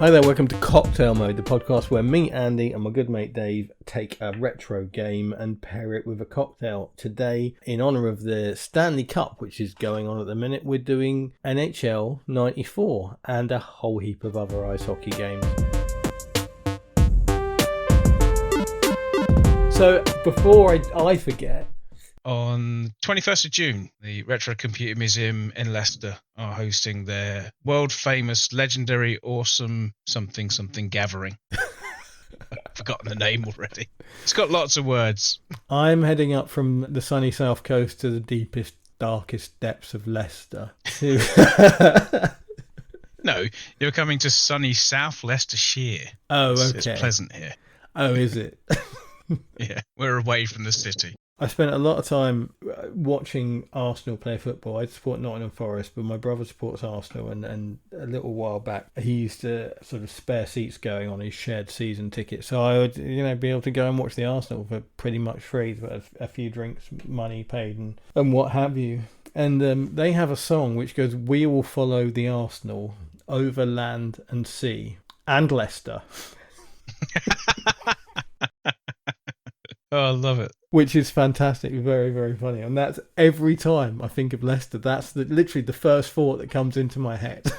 Hi there, welcome to Cocktail Mode, the podcast where me, Andy, and my good mate Dave take a retro game and pair it with a cocktail. Today, in honour of the Stanley Cup, which is going on at the minute, we're doing NHL 94 and a whole heap of other ice hockey games. So, before I forget, on 21st of June, the Retro Computer Museum in Leicester are hosting their world-famous, legendary, awesome something gathering. I've forgotten the name already. It's got lots of words. I'm heading up from the sunny south coast to the deepest, darkest depths of Leicester. No, you're coming to sunny South Leicestershire. Oh, okay. It's pleasant here. Oh, is it? Yeah, we're away from the city. I spent a lot of time watching Arsenal play football. I support Nottingham Forest, but my brother supports Arsenal, and a little while back he used to sort of spare seats going on his shared season ticket, so I would be able to go and watch the Arsenal for pretty much free, but a few drinks, money paid, and what have you. And they have a song which goes, "We will follow the Arsenal over land and sea and Leicester." Oh, I love it. Which is fantastic, very, very funny. And that's every time I think of Leicester, that's literally the first thought that comes into my head.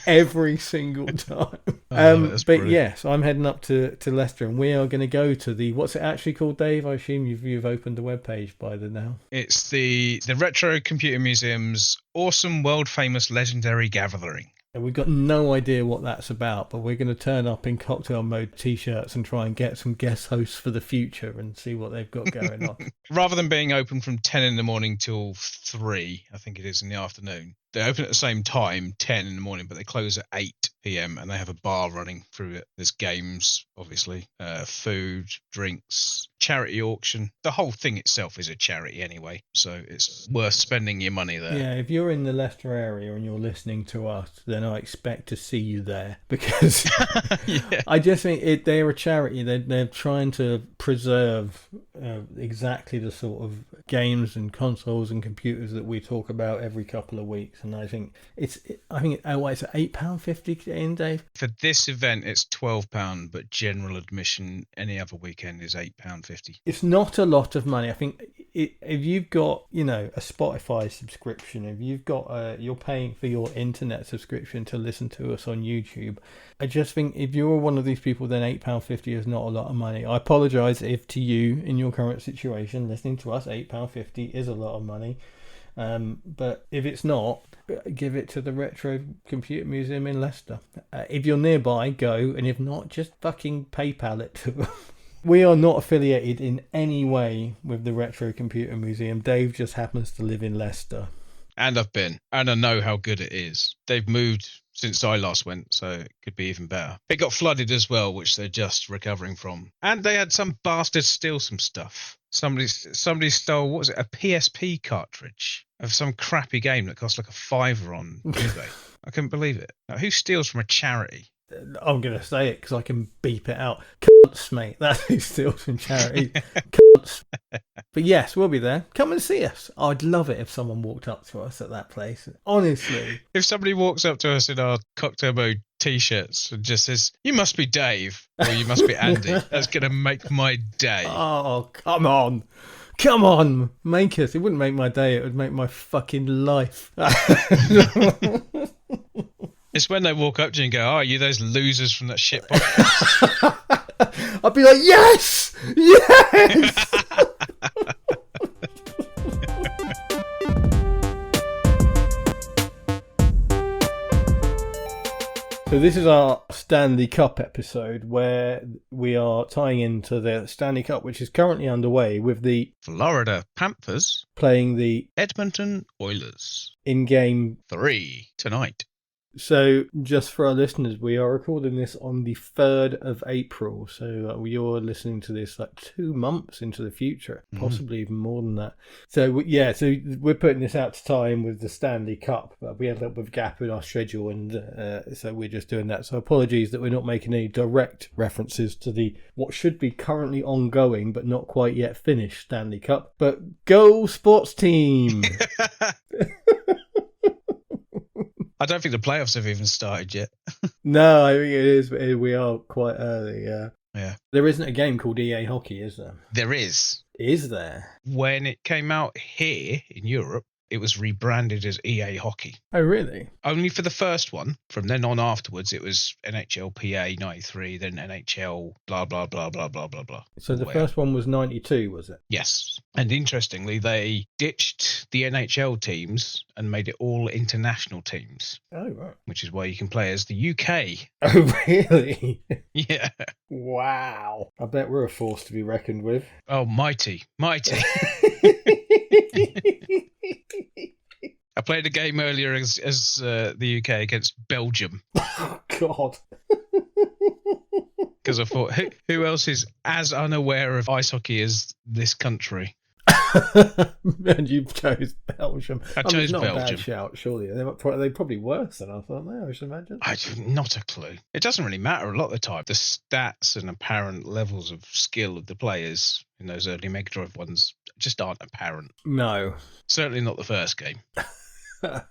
Every single time. But brilliant. Yes, I'm heading up to Leicester, and we are going to go to the, what's it actually called, Dave? I assume you've opened the webpage by then now. It's the Retro Computer Museum's awesome, world-famous, legendary gathering. We've got no idea what that's about, but we're going to turn up in Cocktail Mode t-shirts and try and get some guest hosts for the future and see what they've got going on. Rather than being open from 10 in the morning till 3, I think it is, in the afternoon, they open at the same time, 10 in the morning, but they close at 8 p.m. and they have a bar running through it. There's games, obviously, food, drinks, charity auction. The whole thing itself is a charity anyway, so it's worth spending your money there. Yeah, if you're in the Leicester area and you're listening to us, then I expect to see you there, because yeah. I just think they're a charity. They're trying to preserve exactly the sort of games and consoles and computers that we talk about every couple of weeks. And I think it's £8.50 in, Dave? For this event, it's £12, but general admission any other weekend is £8.50. It's not a lot of money. I think if you've got, a Spotify subscription, if you've got, you're paying for your internet subscription to listen to us on YouTube, I just think if you're one of these people, then £8.50 is not a lot of money. I apologise if to you, in your current situation, listening to us, £8.50 is a lot of money. But if it's not, give it to the Retro Computer Museum in Leicester. If you're nearby, go, and if not, just fucking PayPal it to them. We are not affiliated in any way with the Retro Computer Museum. Dave just happens to live in Leicester. And I've been, and I know how good it is. They've moved since I last went, so it could be even better. It got flooded as well, which they're just recovering from. And they had some bastard steal some stuff. Somebody stole, what was it, a PSP cartridge of some crappy game that cost like a £5 on eBay. I couldn't believe it. Now, who steals from a charity? I'm going to say it because I can beep it out. Cunts, mate. That's who steals from charity. Cunts. But yes, we'll be there. Come and see us. I'd love it if someone walked up to us at that place. Honestly. If somebody walks up to us in our Cocktail Mode t-shirts and just says, "You must be Dave," or "You must be Andy," that's going to make my day. Oh, come on. Come on. Make us. It wouldn't make my day. It would make my fucking life. It's when they walk up to you and go, "Oh, are you those losers from that shit podcast?" I'd be like, yes! Yes! So this is our Stanley Cup episode where we are tying into the Stanley Cup, which is currently underway with the Florida Panthers playing the Edmonton Oilers in Game 3 tonight. So, just for our listeners, we are recording this on the 3rd of April. So, you're listening to this like 2 months into the future, possibly even more than that. So, yeah, so we're putting this out to tie in with the Stanley Cup. But we had a little bit of gap in our schedule, and so we're just doing that. So, apologies that we're not making any direct references to the what should be currently ongoing but not quite yet finished Stanley Cup. But go sports team! I don't think the playoffs have even started yet. No, I think it is. We are quite early. Yeah. Yeah. There isn't a game called EA Hockey, is there? There is. Is there? When it came out here in Europe, it was rebranded as EA Hockey. Oh, really? Only for the first one. From then on afterwards, it was NHL PA 93, then NHL blah, blah, blah, blah, blah, blah, blah. So the first one was 92, was it? Yes. And interestingly, they ditched the NHL teams and made it all international teams. Oh, right. Which is why you can play as the UK. Oh, really? Yeah. Wow. I bet we're a force to be reckoned with. Oh, mighty. Mighty. I played a game earlier as the UK against Belgium. Oh, God. Because I thought, who else is as unaware of ice hockey as this country? And you chose Belgium. I chose not Belgium. A bad shout, surely. They're probably worse than us, aren't they? I should imagine. Not a clue. It doesn't really matter a lot of the time. The stats and apparent levels of skill of the players in those early Mega Drive ones just aren't apparent. No. Certainly not the first game.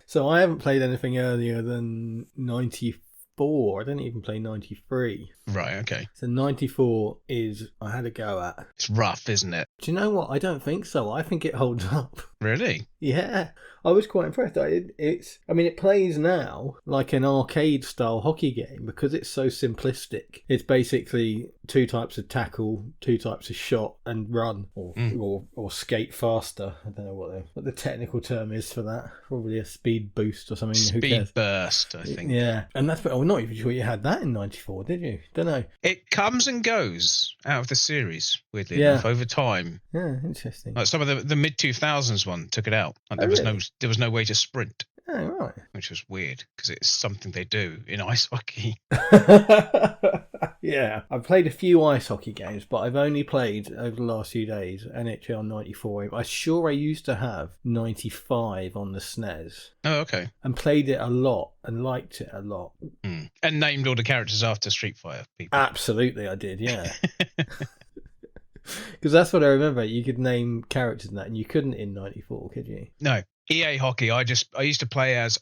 So I haven't played anything earlier than 94. I didn't even play 93. Right, okay. So 94 is I had a go at. It's rough, isn't it? Do you know what? I don't think so. I think it holds up. Really? Yeah. I was quite impressed. It plays now like an arcade style hockey game because it's so simplistic. It's basically 2 types of tackle, 2 types of shot and run or skate faster. I don't know what the technical term is for that. Probably a speed boost or something. Speed burst, I think. Yeah. And I'm not even sure you had that in 94, did you? Don't know. It comes and goes out of the series, weirdly enough, over time. Yeah, interesting. Like some of the mid 2000s one took it out. Like there was no way to sprint. Oh, right. Which was weird because it's something they do in ice hockey. Yeah, I've played a few ice hockey games, but I've only played over the last few days NHL 94. I'm sure I used to have 95 on the SNES. Oh, okay. And played it a lot and liked it a lot. Mm. And named all the characters after Street Fighter people. Absolutely, I did, yeah. Because that's what I remember. You could name characters in that, and you couldn't in 94, could you? No. EA Hockey, I used to play as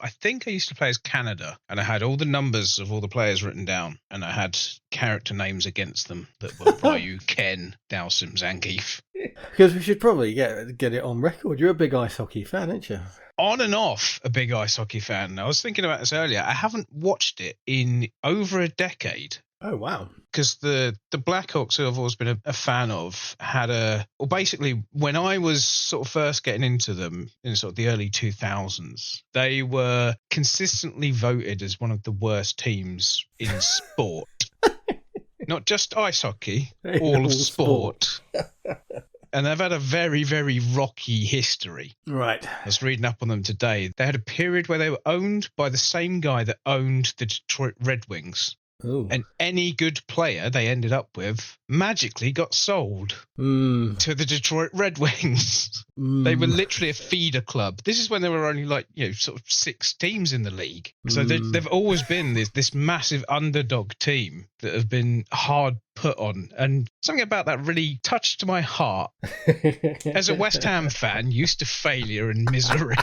Canada, and I had all the numbers of all the players written down, and I had character names against them that were Ryu, Ken, Dowson, Zangief. Because we should probably get it on record. You're a big ice hockey fan, aren't you? On and off a big ice hockey fan. I was thinking about this earlier. I haven't watched it in over a decade. Oh, wow. Because the Blackhawks, who I've always been a fan of, basically, when I was sort of first getting into them in sort of the early 2000s, they were consistently voted as one of the worst teams in sport. Not just ice hockey, all of sport. And they've had a very, very rocky history. Right. I was reading up on them today. They had a period where they were owned by the same guy that owned the Detroit Red Wings. Ooh. And any good player they ended up with magically got sold to the Detroit Red Wings. They were literally a feeder club. This is when there were only sort of 6 teams in the league. So they've always been this massive underdog team that have been hard put on. And something about that really touched my heart. As a West Ham fan, used to failure and misery,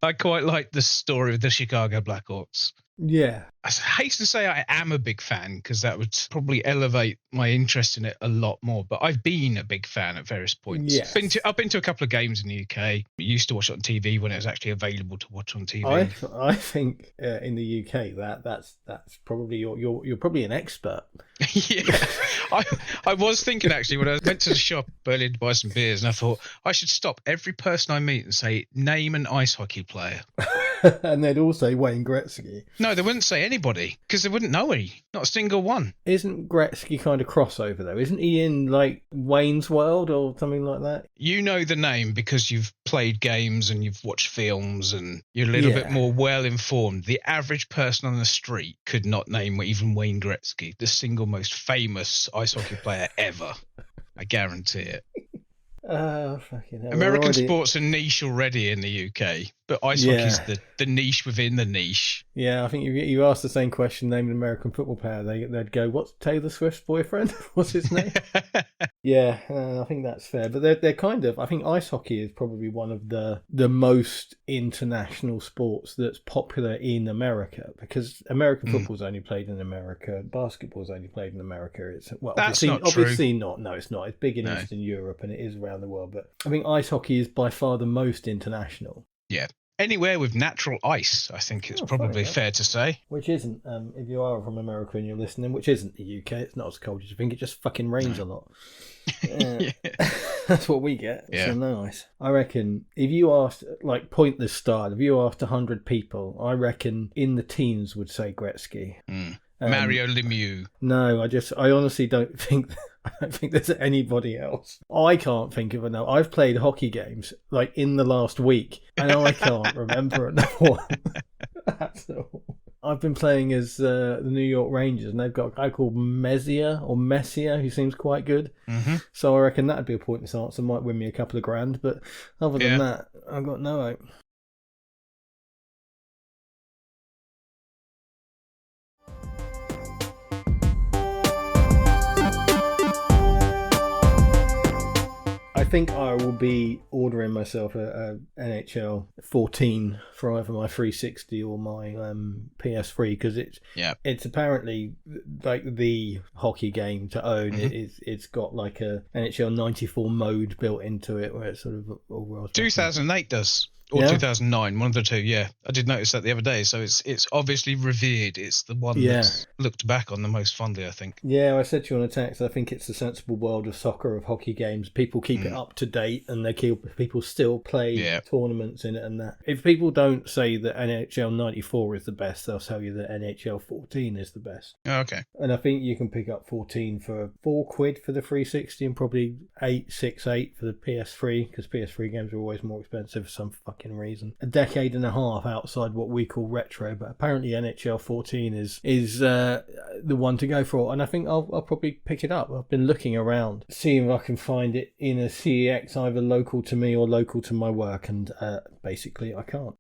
I quite like the story of the Chicago Blackhawks. Yeah. I hate to say I am a big fan because that would probably elevate my interest in it a lot more. But I've been a big fan at various points. Yes. I've been to a couple of games in the UK. I used to watch it on TV when it was actually available to watch on TV. I think in the UK that's probably you're probably an expert. Yeah, I was thinking actually when I went to the shop earlier to buy some beers, and I thought I should stop every person I meet and say, name an ice hockey player. And they'd all say Wayne Gretzky. No, they wouldn't say anybody because they wouldn't know any. Not a single one. Isn't Gretzky kind of crossover though? Isn't he in like Wayne's World or something like that? You know the name because you've played games and you've watched films and you're a little bit more well informed. The average person on the street could not name even Wayne Gretzky, the single most famous ice hockey player ever. I guarantee it. Fucking hell. American sports are niche already in the UK, but ice hockey's the niche within the niche. Yeah, I think you asked the same question, name an American football player, they'd go, what's Taylor Swift's boyfriend? What's his name? Yeah, I think that's fair. But they're kind of, I think ice hockey is probably one of the most international sports that's popular in America, because American football's only played in America, basketball's only played in America. It's obviously not. No, it's not. It's big in Eastern Europe and it is around the world. But I think ice hockey is by far the most international. Yeah. Anywhere with natural ice, I think it's probably fair to say. Which isn't, if you are from America and you're listening, which isn't the UK, it's not as cold as you think, it just fucking rains a lot. Yeah. That's what we get. Yeah. So nice. I reckon if you asked, like pointless style, if you asked 100 people, I reckon in the teens would say Gretzky. Mario Lemieux. No, I honestly don't think there's anybody else. I can't think of another. I've played hockey games like in the last week, and I can't remember another one. That's all. I've been playing as the New York Rangers, and they've got a guy called Messier, who seems quite good. Mm-hmm. So I reckon that'd be a pointless answer. Might win me a couple of grand, but other than that, I've got no hope. I think I will be ordering myself a NHL 14 for either my 360 or my PS3, because it's apparently like the hockey game to own. It's got like a NHL 94 mode built into it where it's sort of all world. 2008 does. Or 2009, one of the two, yeah. I did notice that the other day. So it's obviously revered. It's the one that's looked back on the most fondly, I think. Yeah, I said to you on a text, I think it's the sensible world of soccer, of hockey games. People keep it up to date, and people still play tournaments in it and that. If people don't say that NHL 94 is the best, they'll tell you that NHL 14 is the best. Oh, okay. And I think you can pick up 14 for £4 for the 360 and probably 8 for the PS3, because PS3 games are always more expensive for some fucking reason. A decade and a half outside what we call retro, but apparently NHL 14 is the one to go for, and I think I'll probably pick it up. I've been looking around, seeing if I can find it in a CEX either local to me or local to my work, and basically I can't.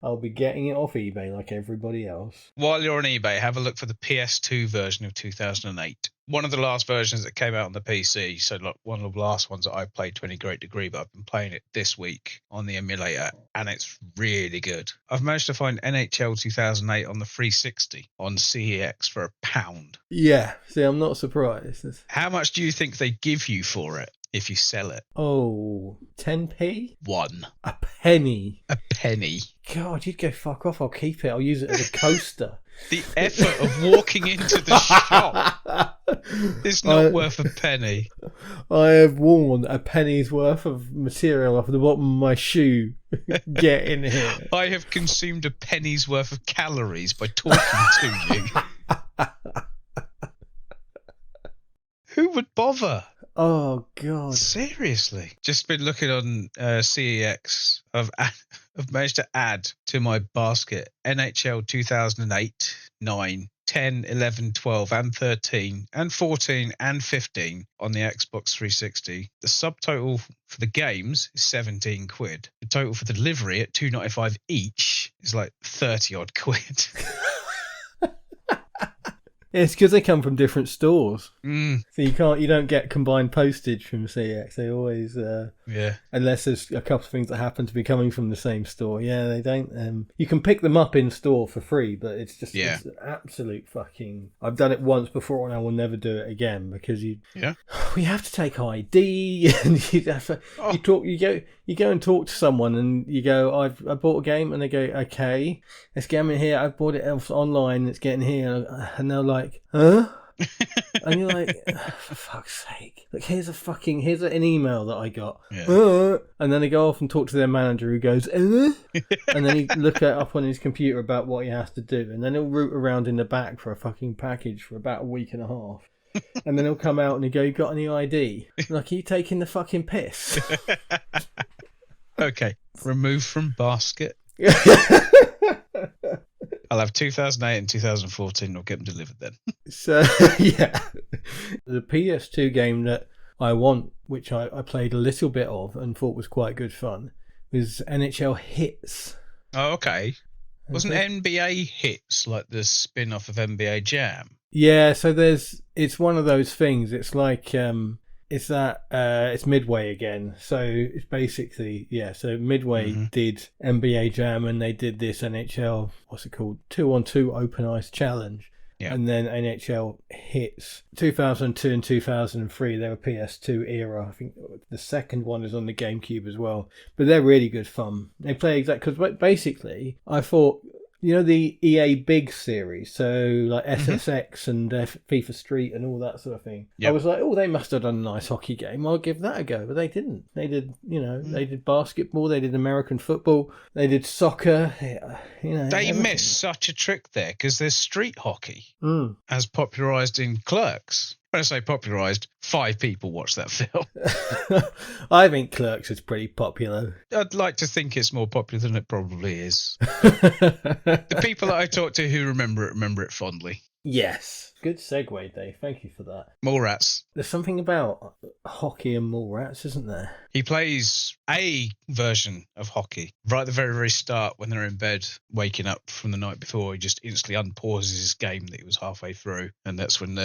I'll be getting it off eBay like everybody else. While you're on eBay, have a look for the PS2 version of 2008. One of the last versions that came out on the PC, so like one of the last ones that I've played to any great degree, but I've been playing it this week on the emulator, and it's really good. I've managed to find NHL 2008 on the 360 on CEX for £1. Yeah, see, I'm not surprised. How much do you think they give you for it if you sell it? Oh, 10p? One. A penny. A penny. God, you'd go fuck off. I'll keep it. I'll use it as a coaster. The effort of walking into the shop is not worth a penny. I have worn a penny's worth of material off the bottom of my shoe. Get in here. I have consumed a penny's worth of calories by talking to you. Who would bother? Oh, God. Seriously. Just been looking on CEX. I've managed to add to my basket NHL 2008, 9, 10, 11, 12 and 13 and 14 and 15 on the Xbox 360. The subtotal for the games is £17. The total for the delivery at $2.95 each is like 30 odd quid. It's because they come from different stores. So you don't get combined postage from CX. They always, unless there's a couple of things that happen to be coming from the same store. Yeah, they don't. You can pick them up in store for free, but it's just it's an absolute fucking. I've done it once before, and I will never do it again because you have to take ID, and you go and talk to someone, and you go, I bought a game, and they go, okay, let's get them in here. I bought it online. It's getting here, and they're like, huh? And you're like, for fuck's sake! Like, here's an email that I got, and then they go off and talk to their manager, who goes, and then he look it up on his computer about what he has to do, and then he'll root around in the back for a fucking package for about a week and a half. And then he'll come out and he'll go, you got any ID? Like, are you taking the fucking piss? Okay, remove from basket. I'll have 2008 and 2014. I'll get them delivered then. So, yeah. The PS2 game that I want which I played a little bit of and thought was quite good fun, was NHL Hits. Oh, okay. Wasn't Okay. NBA Hits like the spin-off of NBA Jam? Yeah, so it's one of those things. It's like it's Midway again. So it's basically, so Midway did NBA Jam and they did this NHL, what's it called, 2-on-2 Open Ice Challenge. Yeah. And then NHL Hits 2002 and 2003. They were PS2 era. I think the second one is on the GameCube as well. But they're really good fun. They play because basically I thought, the EA Big series, so like SSX and FIFA Street and all that sort of thing. Yep. I was like, oh, they must have done a nice hockey game. I'll give that a go. But they didn't. They did, they did basketball. They did American football. They did soccer. They everything. missed such a trick there because there's street hockey as popularised in Clerks. When I say popularised, 5 people watched that film. I think Clerks is pretty popular. I'd like to think it's more popular than it probably is. The people that I talk to who remember it fondly. Yes. Good segue, Dave. Thank you for that. Mallrats. There's something about hockey and Mallrats, isn't there? He plays a version of hockey right at the very, very start when they're in bed, waking up from the night before. He just instantly unpauses his game that he was halfway through. And that's when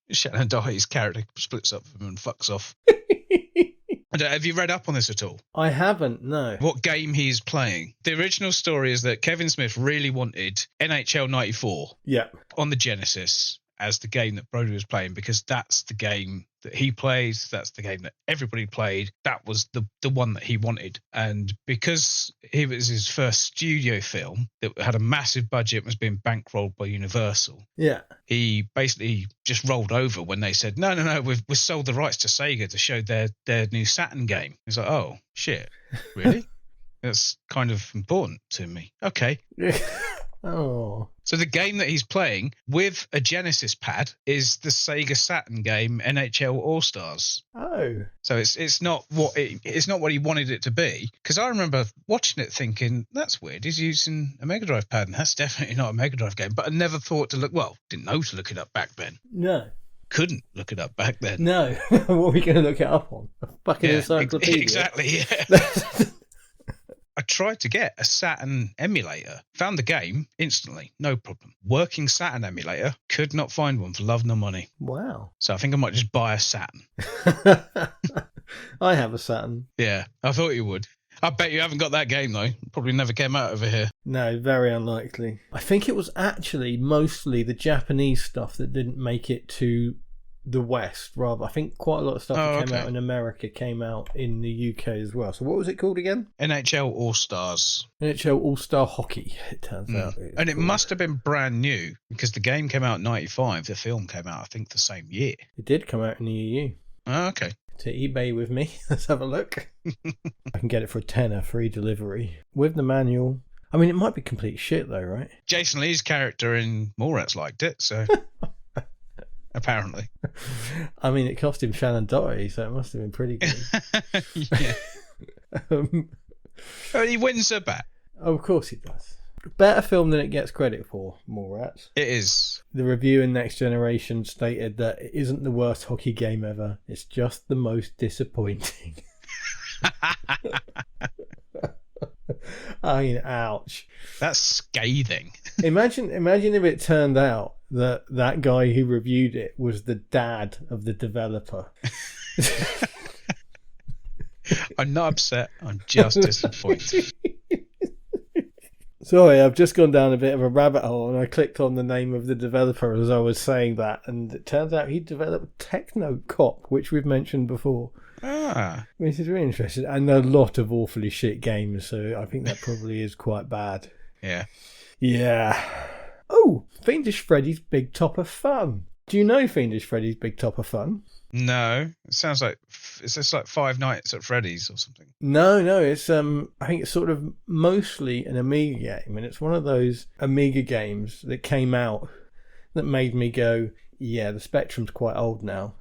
Shannon Doherty's character splits up from him and fucks off. Have you read up on this at all? I haven't, no. What game he's playing? The original story is that Kevin Smith really wanted NHL 94 on the Genesis as the game that Brody was playing because that's the game that he plays. That's the game that everybody played. That was the one that he wanted. And because it was his first studio film that had a massive budget and was being bankrolled by Universal, he basically just rolled over when they said, no, we've sold the rights to Sega to show their new Saturn game. He's like, oh, shit, really? That's kind of important to me. Okay. Oh. So the game that he's playing with a Genesis pad is the Sega Saturn game NHL All Stars. Oh. So it's not what he wanted it to be. Because I remember watching it thinking, that's weird. He's using a Mega Drive pad, and that's definitely not a Mega Drive game. But I never thought didn't know to look it up back then. No. Couldn't look it up back then. No. What are we going to look it up on? A fucking encyclopedia. Exactly. Yeah. I tried to get a Saturn emulator. Found the game instantly, no problem. Working Saturn emulator, could not find one for love nor money. Wow. So I think I might just buy a Saturn. I have a Saturn. Yeah, I thought you would. I bet you haven't got that game, though. Probably never came out over here. No, very unlikely. I think it was actually mostly the Japanese stuff that didn't make it to the West, rather. I think quite a lot of stuff that came out in America came out in the UK as well. So what was it called again? NHL All-Stars. NHL All-Star Hockey, it turns out. And it must have been brand new, because the game came out in 95. The film came out, I think, the same year. It did come out in the EU. Oh, okay. To eBay with me. Let's have a look. I can get it for a tenner, free delivery. With the manual. I mean, it might be complete shit, though, right? Jason Lee's character in Mallrats liked it, so... Apparently. I mean, it cost him Shannon Doherty, so it must have been pretty good. Yeah. He wins her back. Oh, of course he does. Better film than it gets credit for, Mallrats. It is. The review in Next Generation stated that it isn't the worst hockey game ever. It's just the most disappointing. I mean, ouch. That's scathing. Imagine if it turned out that guy who reviewed it was the dad of the developer. I'm not upset. I'm just disappointed. Sorry, I've just gone down a bit of a rabbit hole and I clicked on the name of the developer as I was saying that, and it turns out he developed Techno Cop, which we've mentioned before. Which is really interesting, and a lot of awfully shit games, so I think that probably is quite bad. Yeah. Oh, Fiendish Freddy's Big Top of Fun. Do you know Fiendish Freddy's Big Top of Fun? No, it sounds like it's just like Five Nights at Freddy's or something. No, it's I think it's sort of mostly an Amiga game, and it's one of those Amiga games that came out that made me go, yeah, the Spectrum's quite old now.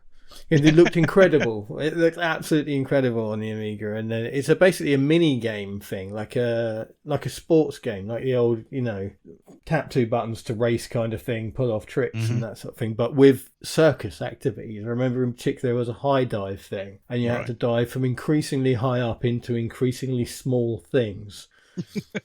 And it looked incredible. It looked absolutely incredible on the Amiga, and it's basically a mini game thing, like a sports game, like the old, tap two buttons to race kind of thing, pull off tricks and that sort of thing, but with circus activities. I remember in particular there was a high dive thing, and you had to dive from increasingly high up into increasingly small things.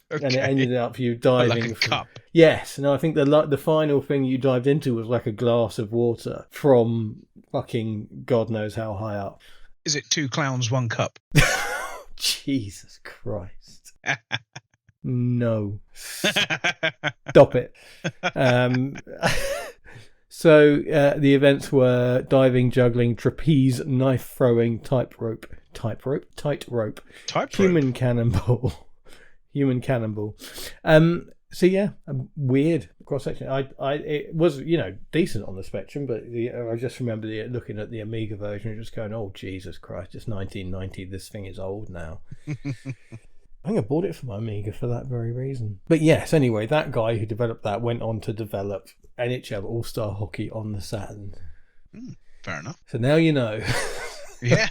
Okay. And it ended up you diving like a cup. Yes, and I think the final thing you dived into was like a glass of water from fucking God knows how high up. Is it 2 clowns, 1 cup? Jesus Christ. No. Stop it. So the events were diving, juggling, trapeze, knife throwing, tightrope, human cannonball. So yeah, a weird cross section. It was decent on the Spectrum, but I just remember looking at the Amiga version and just going, oh Jesus Christ, it's 1990. This thing is old now. I think I bought it for my Amiga for that very reason. But yes, anyway, that guy who developed that went on to develop NHL All-Star Hockey on the Saturn. Fair enough. So now you know. Yeah.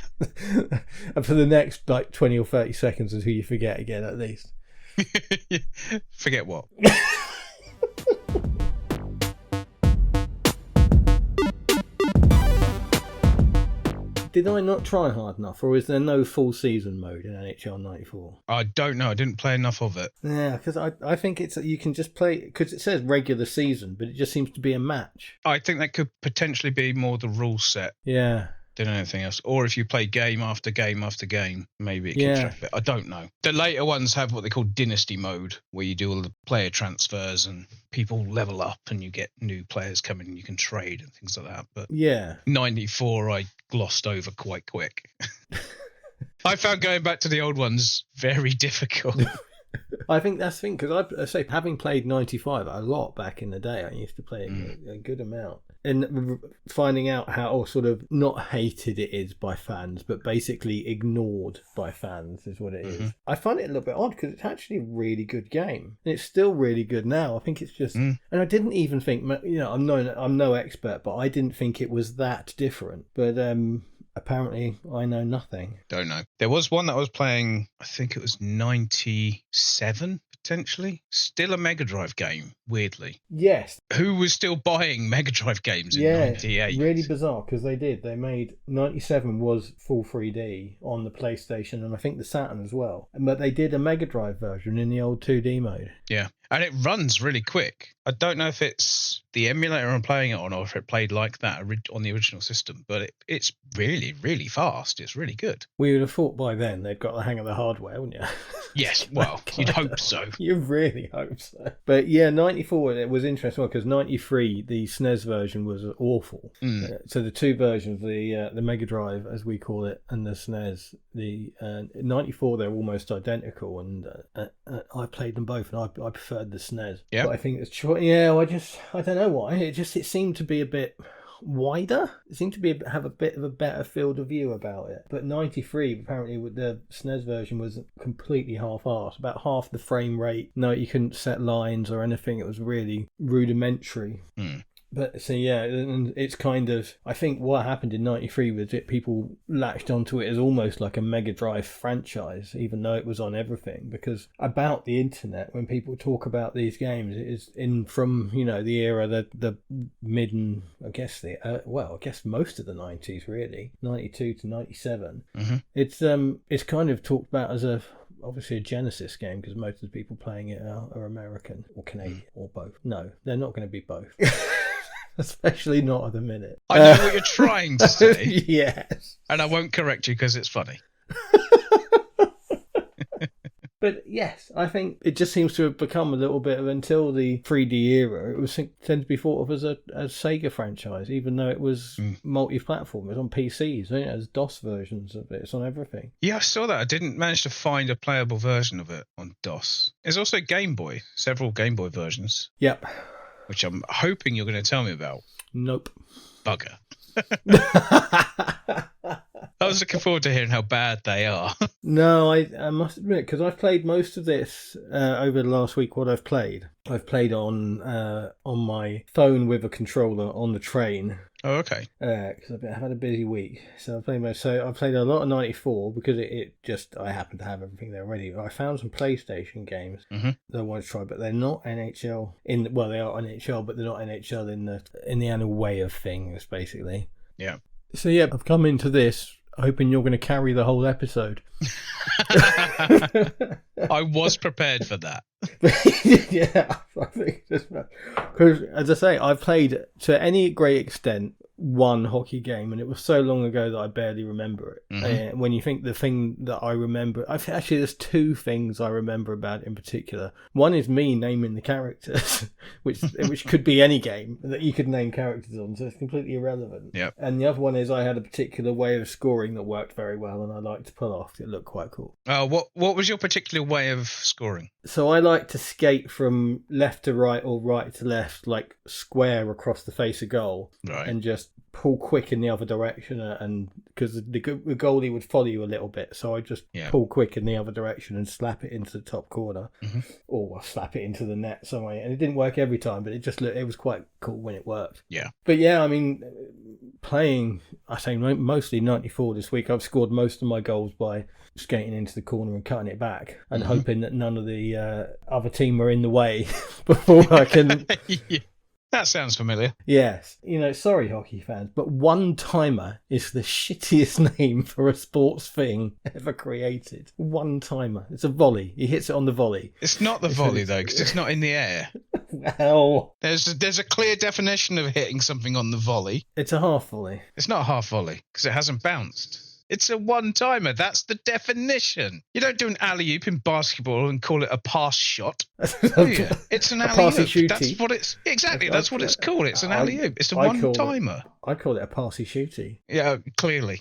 And for the next 20 or 30 seconds until you forget again, at least. Forget what? Did I not try hard enough, or is there no full season mode in NHL 94? I don't know. I didn't play enough of it. Yeah, because I think you can just play, because it says regular season, but it just seems to be a match. I think that could potentially be more the rule set. Yeah. Than anything else. Or if you play game after game after game, maybe it keeps track of it. I don't know. The later ones have what they call dynasty mode, where you do all the player transfers and people level up and you get new players coming and you can trade and things like that. But yeah, 94 I glossed over quite quick. I found going back to the old ones very difficult. I think that's the thing, because I say, having played 95 a lot back in the day, I used to play a good amount. And finding out how sort of not hated it is by fans, but basically ignored by fans is what it is. I find it a little bit odd, because it's actually a really good game. And it's still really good now. I think it's just... And I didn't even think... I'm no expert, but I didn't think it was that different. But... apparently, I know nothing. Don't know. There was one that I was playing, I think it was 97, potentially. Still a Mega Drive game, weirdly. Yes. Who was still buying Mega Drive games in 98? Really bizarre, because they did. They made... 97 was full 3D on the PlayStation, and I think the Saturn as well. But they did a Mega Drive version in the old 2D mode. Yeah. And it runs really quick. I don't know if it's the emulator I'm playing it on or if it played like that on the original system, but it's really, really fast. It's really good. We would have thought by then they'd got the hang of the hardware, wouldn't you? Yes, well, you'd hope so. You really hope so. But yeah, 94, it was interesting because 93, the SNES version was awful. So the two versions, the Mega Drive, as we call it, and the SNES, the 94, they're almost identical, and I played them both, and I preferred the SNES. Yeah. But I think it's I don't know why. It seemed to be a bit wider. It seemed to have a bit of a better field of view about it. But 93, apparently, with the SNES version was completely half-assed. About half the frame rate. No, you couldn't set lines or anything. It was really rudimentary. But so yeah, and it's kind of, I think what happened in 93 was that people latched onto it as almost like a Mega Drive franchise, even though it was on everything. Because about the internet, when people talk about these games, it is from the era, the mid and I guess most of the 90s really, 92 to 97. It's kind of talked about as obviously a Genesis game, because most of the people playing it are American or Canadian or both. No, they're not going to be both. Especially not at the minute. I know what you're trying to say. Yes. And I won't correct you because it's funny. But yes, I think it just seems to have become a little bit of, until the 3D era, it was tend to be thought of as a Sega franchise, even though it was multi-platform. It was on PCs, it has DOS versions of it. It's on everything. Yeah, I saw that. I didn't manage to find a playable version of it on DOS. There's also Game Boy, several Game Boy versions. Yep. Which I'm hoping you're going to tell me about. Nope. Bugger. I was looking forward to hearing how bad they are. No, I must admit, because I've played most of this over the last week. What I've played on my phone with a controller on the train. Oh, okay. Because I've had a busy week, so I've played a lot of 94 because I happen to have everything there already. I found some PlayStation games that I want to try, but they're not NHL they are NHL, but they're not NHL in the annual way of things, basically. Yeah. So yeah, I've come into this hoping you're going to carry the whole episode. I was prepared for that. Yeah, I think because, as I say, I've played to any great extent one hockey game, and it was so long ago that I barely remember it. When you think the thing that I remember, there's two things I remember about it in particular. One is me naming the characters, which could be any game that you could name characters on, so it's completely irrelevant. Yep. And the other one is I had a particular way of scoring that worked very well, and I liked to pull off. It looked quite cool. What was your particular way of scoring? So I like to skate from left to right or right to left, like square across the face of goal, right, and just pull quick in the other direction, and because the goalie would follow you a little bit, so I just pull quick in the other direction and slap it into the top corner, or slap it into the net some way. And it didn't work every time, but it was quite cool when it worked. Yeah. But yeah, I mean, playing, I say mostly 94 this week. I've scored most of my goals by skating into the corner and cutting it back, and hoping that none of the other team are in the way before I can. Yeah. That sounds familiar. Yes. Sorry, hockey fans, but one-timer is the shittiest name for a sports thing ever created. One-timer. It's a volley. He hits it on the volley. It's not the volley, though, because it's not in the air. Well, there's a clear definition of hitting something on the volley. It's a half volley. It's not a half volley, because it hasn't bounced. It's a one-timer. That's the definition. You don't do an alley-oop in basketball and call it a pass shot. Do you? It's an alley-oop. That's what it's... Exactly, that's what it's called. It's an alley-oop. It's a one-timer. I call it a passy shooty. Yeah, clearly.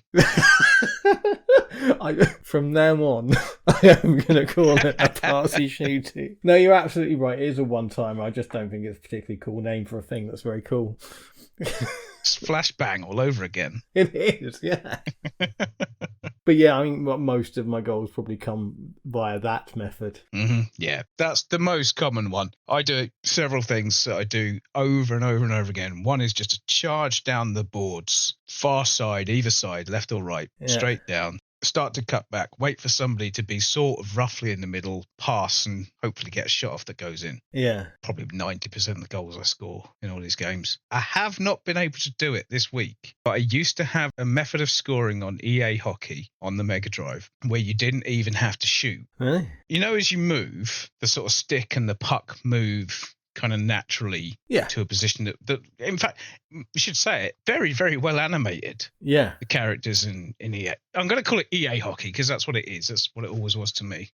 From now on, I am going to call it a passy shooty. No, you're absolutely right. It is a one-timer. I just don't think it's a particularly cool name for a thing that's very cool. It's flashbang all over again. It is, yeah. But yeah, I mean, most of my goals probably come via that method. Yeah, that's the most common one. I do several things that I do over and over and over again. One is just to charge down the boards, far side, either side, left or right, straight down. Start to cut back, wait for somebody to be sort of roughly in the middle, pass, and hopefully get a shot off that goes in. Yeah. Probably 90% of the goals I score in all these games. I have not been able to do it this week, but I used to have a method of scoring on EA Hockey on the Mega Drive where you didn't even have to shoot. Really? As you move, the sort of stick and the puck move kind of naturally to a position that in fact, we should say it, very, very well animated. Yeah. The characters in EA. I'm going to call it EA Hockey because that's what it is. That's what it always was to me.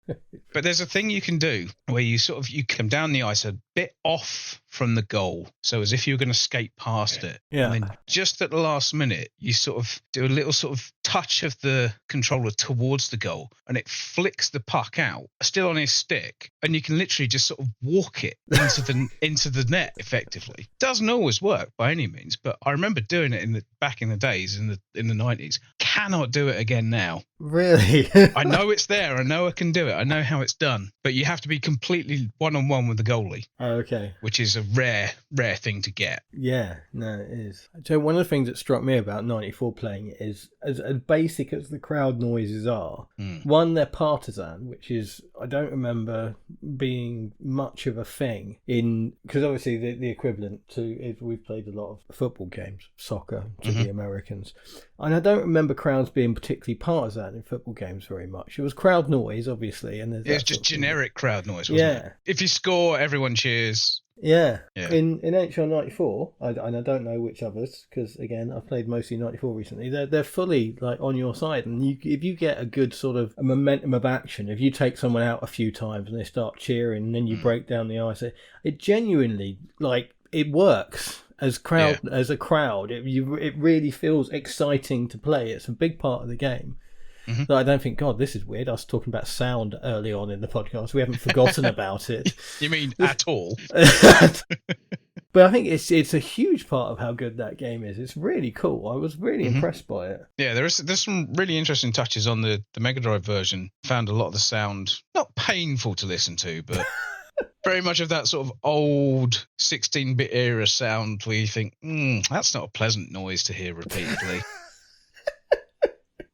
But there's a thing you can do where you come down the ice a bit off from the goal. So as if you were going to skate past it. Yeah. And then just at the last minute, you sort of do a little sort of touch of the controller towards the goal and it flicks the puck out, still on his stick. And you can literally just sort of walk it into the net effectively. Doesn't always work by any means, but I remember doing it back in the days in the 90s. Cannot do it again now. Really? I know it's there. I know I can do it. I know how it's done. But you have to be completely one-on-one with the goalie. Oh, okay. Which is a rare thing to get. Yeah, no, it is. So one of the things that struck me about 94 playing it is, as basic as the crowd noises are, one, they're partisan, which is, I don't remember being much of a thing because obviously the equivalent to, if we've played a lot of football games, soccer to the Americans, and I don't remember crowds being particularly partisan in football games very much. It was crowd noise, obviously, and it was just generic crowd noise, wasn't it? If you score, everyone cheers. Yeah. In NHL 94, and I don't know which others, because again, I've played mostly 94 recently, they're fully like on your side, and if you get a good sort of a momentum of action, if you take someone out a few times and they start cheering and then you break down the ice, it genuinely, like, it works. As a crowd, it really feels exciting to play. It's a big part of the game. That I don't think, God, this is weird. I was talking about sound early on in the podcast. We haven't forgotten about it. You mean at all? But I think it's a huge part of how good that game is. It's really cool. I was really impressed by it. Yeah, there's some really interesting touches on the Mega Drive version. Found a lot of the sound not painful to listen to, but very much of that sort of old 16-bit era sound where you think, that's not a pleasant noise to hear repeatedly.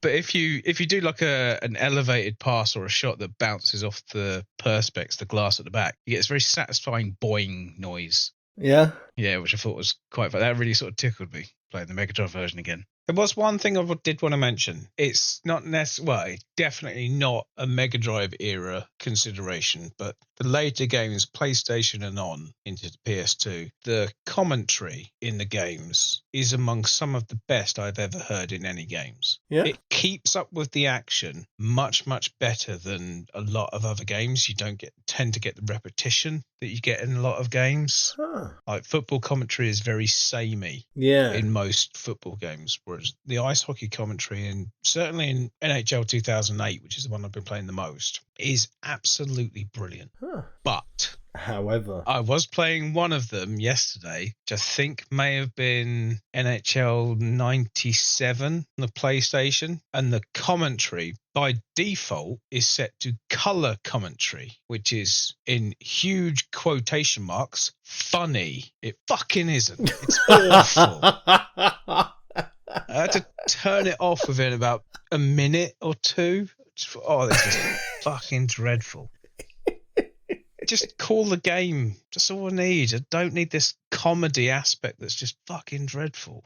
But if you do like an elevated pass or a shot that bounces off the perspex, the glass at the back, you get this very satisfying boing noise. Yeah. Yeah, which I thought was quite fun. That really sort of tickled me playing the Mega Drive version again. There was one thing I did want to mention. It's not necessarily, it's definitely not a Mega Drive era consideration, but the later games, PlayStation and on into the PS2, the commentary in the games is among some of the best I've ever heard in any games. Yeah. It keeps up with the action much, much better than a lot of other games. You don't tend to get the repetition that you get in a lot of games. Huh. Like football commentary is very samey in most football games, whereas the ice hockey commentary, and certainly in NHL 2008, which is the one I've been playing the most, is absolutely brilliant. Huh. But however, I was playing one of them yesterday, which I think may have been NHL 97 on the PlayStation, and the commentary by default is set to color commentary, which is in huge quotation marks funny. It fucking isn't. It's awful. I had to turn it off within about a minute or two. Oh, this is fucking dreadful. Just call the game. That's all I need. I don't need this comedy aspect that's just fucking dreadful.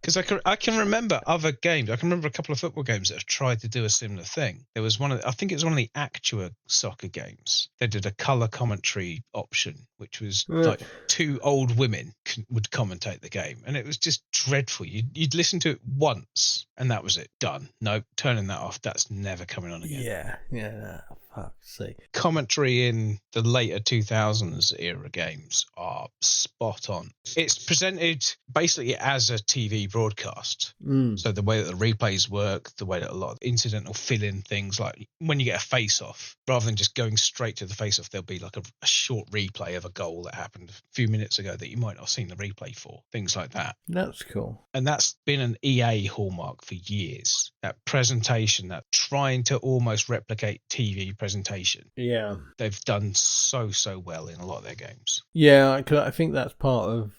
Because I can remember other games. I can remember a couple of football games that have tried to do a similar thing. There was I think it was one of the Actua soccer games. They did a colour commentary option, which was like two old women would commentate the game. And it was just dreadful. You'd listen to it once and that was it. Done. No, turning that off. That's never coming on again. Yeah. Fuck's sake. Commentary in the later 2000s era games are spot on. It's presented basically as a TV broadcast. So the way that the replays work, the way that a lot of incidental fill-in things, like when you get a face-off, rather than just going straight to the face-off, there'll be like a short replay of a goal that happened a few minutes ago that you might not have seen the replay for. Things like that. That's cool. And that's been an EA hallmark for years. That presentation, that trying to almost replicate TV presentation. Yeah. They've done so well in a lot of their games. Yeah, I think that's part of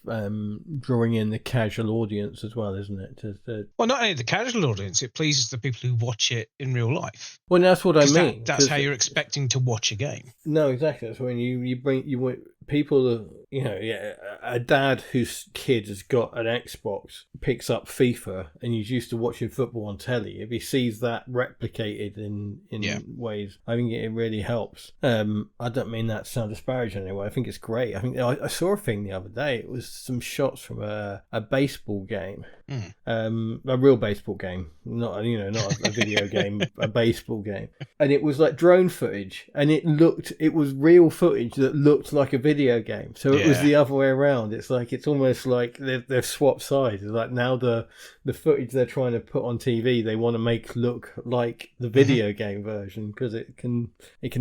drawing in the casual audience as well, isn't it? Well, not only the casual audience, it pleases the people who watch it in real life. Well, that's what I mean. That's how you're expecting to watch a game. No, exactly. That's when you want people, a dad whose kid has got an Xbox picks up FIFA and he's used to watching football on telly. If he sees that replicated in ways, I think it really helps. I don't mean that to sound disparaging anyway. I think it's great. I think I saw a thing the other day. It was some shots from a baseball game, a real baseball game, not a video game, a baseball game, and it was like drone footage, and it was real footage that looked like a video game. So it was the other way around. It's like it's almost like they've swapped sides. It's like now the footage they're trying to put on TV, they want to make look like the video game version because it can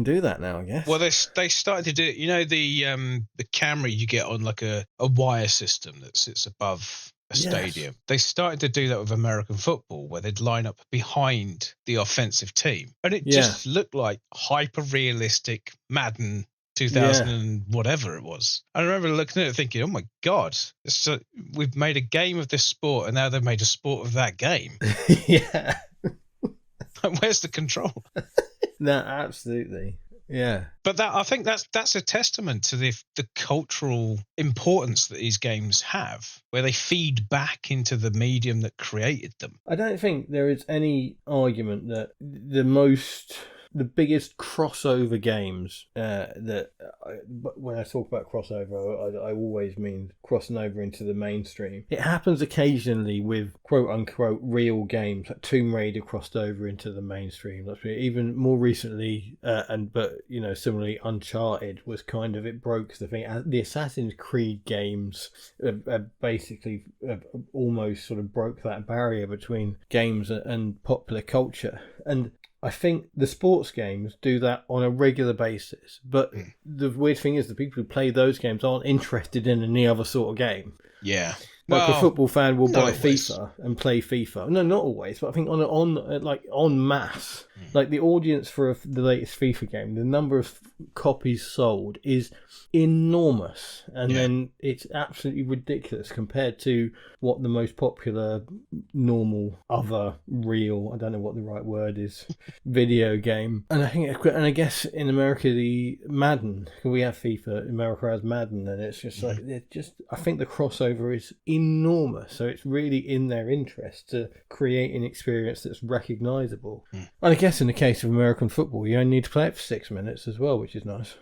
do that now, I guess. Well, they started to do it. You know, the camera you get on like a wire system that sits above a stadium. They started to do that with American football, where they'd line up behind the offensive team, and it just looked like hyper realistic Madden 2000 and whatever it was. I remember looking at it thinking, oh my god, we've made a game of this sport and now they've made a sport of that game. Yeah. Where's the control? No, absolutely. Yeah. But I think that's a testament to the cultural importance that these games have, where they feed back into the medium that created them. I don't think there is any argument that the biggest crossover games when I talk about crossover, I always mean crossing over into the mainstream. It happens occasionally with quote unquote real games, like Tomb Raider crossed over into the mainstream. That's even more recently, similarly, Uncharted was kind of, it broke the thing. The Assassin's Creed games basically almost sort of broke that barrier between games and popular culture. And I think the sports games do that on a regular basis. But the weird thing is the people who play those games aren't interested in any other sort of game. Yeah. Like a football fan will buy always. FIFA and play FIFA. No, not always, but I think on mass, like the audience for the latest FIFA game, the number of copies sold is enormous, and then it's absolutely ridiculous compared to what the most popular, normal, other, real, I don't know what the right word is, video game. And I guess in America the Madden, we have FIFA, America has Madden, and it's just like I think the crossover is enormous, so it's really in their interest to create an experience that's recognisable. And I guess in the case of American football, you only need to play it for 6 minutes as well, which is nice.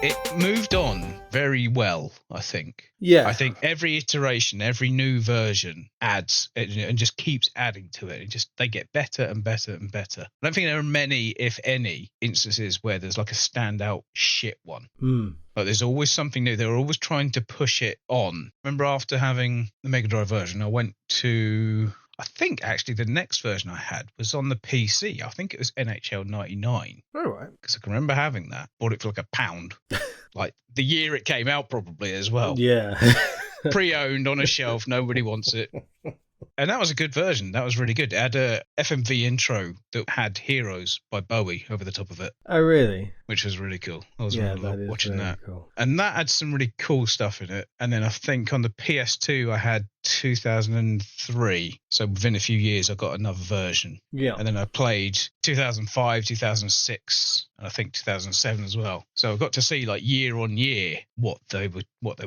It moved on very well, I think. Yeah. I think every iteration, every new version adds and just keeps adding to it. They get better and better and better. I don't think there are many, if any, instances where there's like a standout shit one. Like there's always something new. They're always trying to push it on. Remember after having the Mega Drive version, I went to... I think actually the next version I had was on the PC. I think it was NHL 99. All right. Because I can remember having that. Bought it for like £1. Like the year it came out probably as well. Yeah. Pre-owned on a shelf. Nobody wants it. And that was a good version. That was really good. It had a FMV intro that had Heroes by Bowie over the top of it. Oh, really? Which was really cool. I was really watching that. Cool. And that had some really cool stuff in it. And then I think on the PS2 I had 2003. So within a few years I got another version. Yeah. And then I played 2005, 2006, and I think 2007 as well. So I got to see like year on year what they were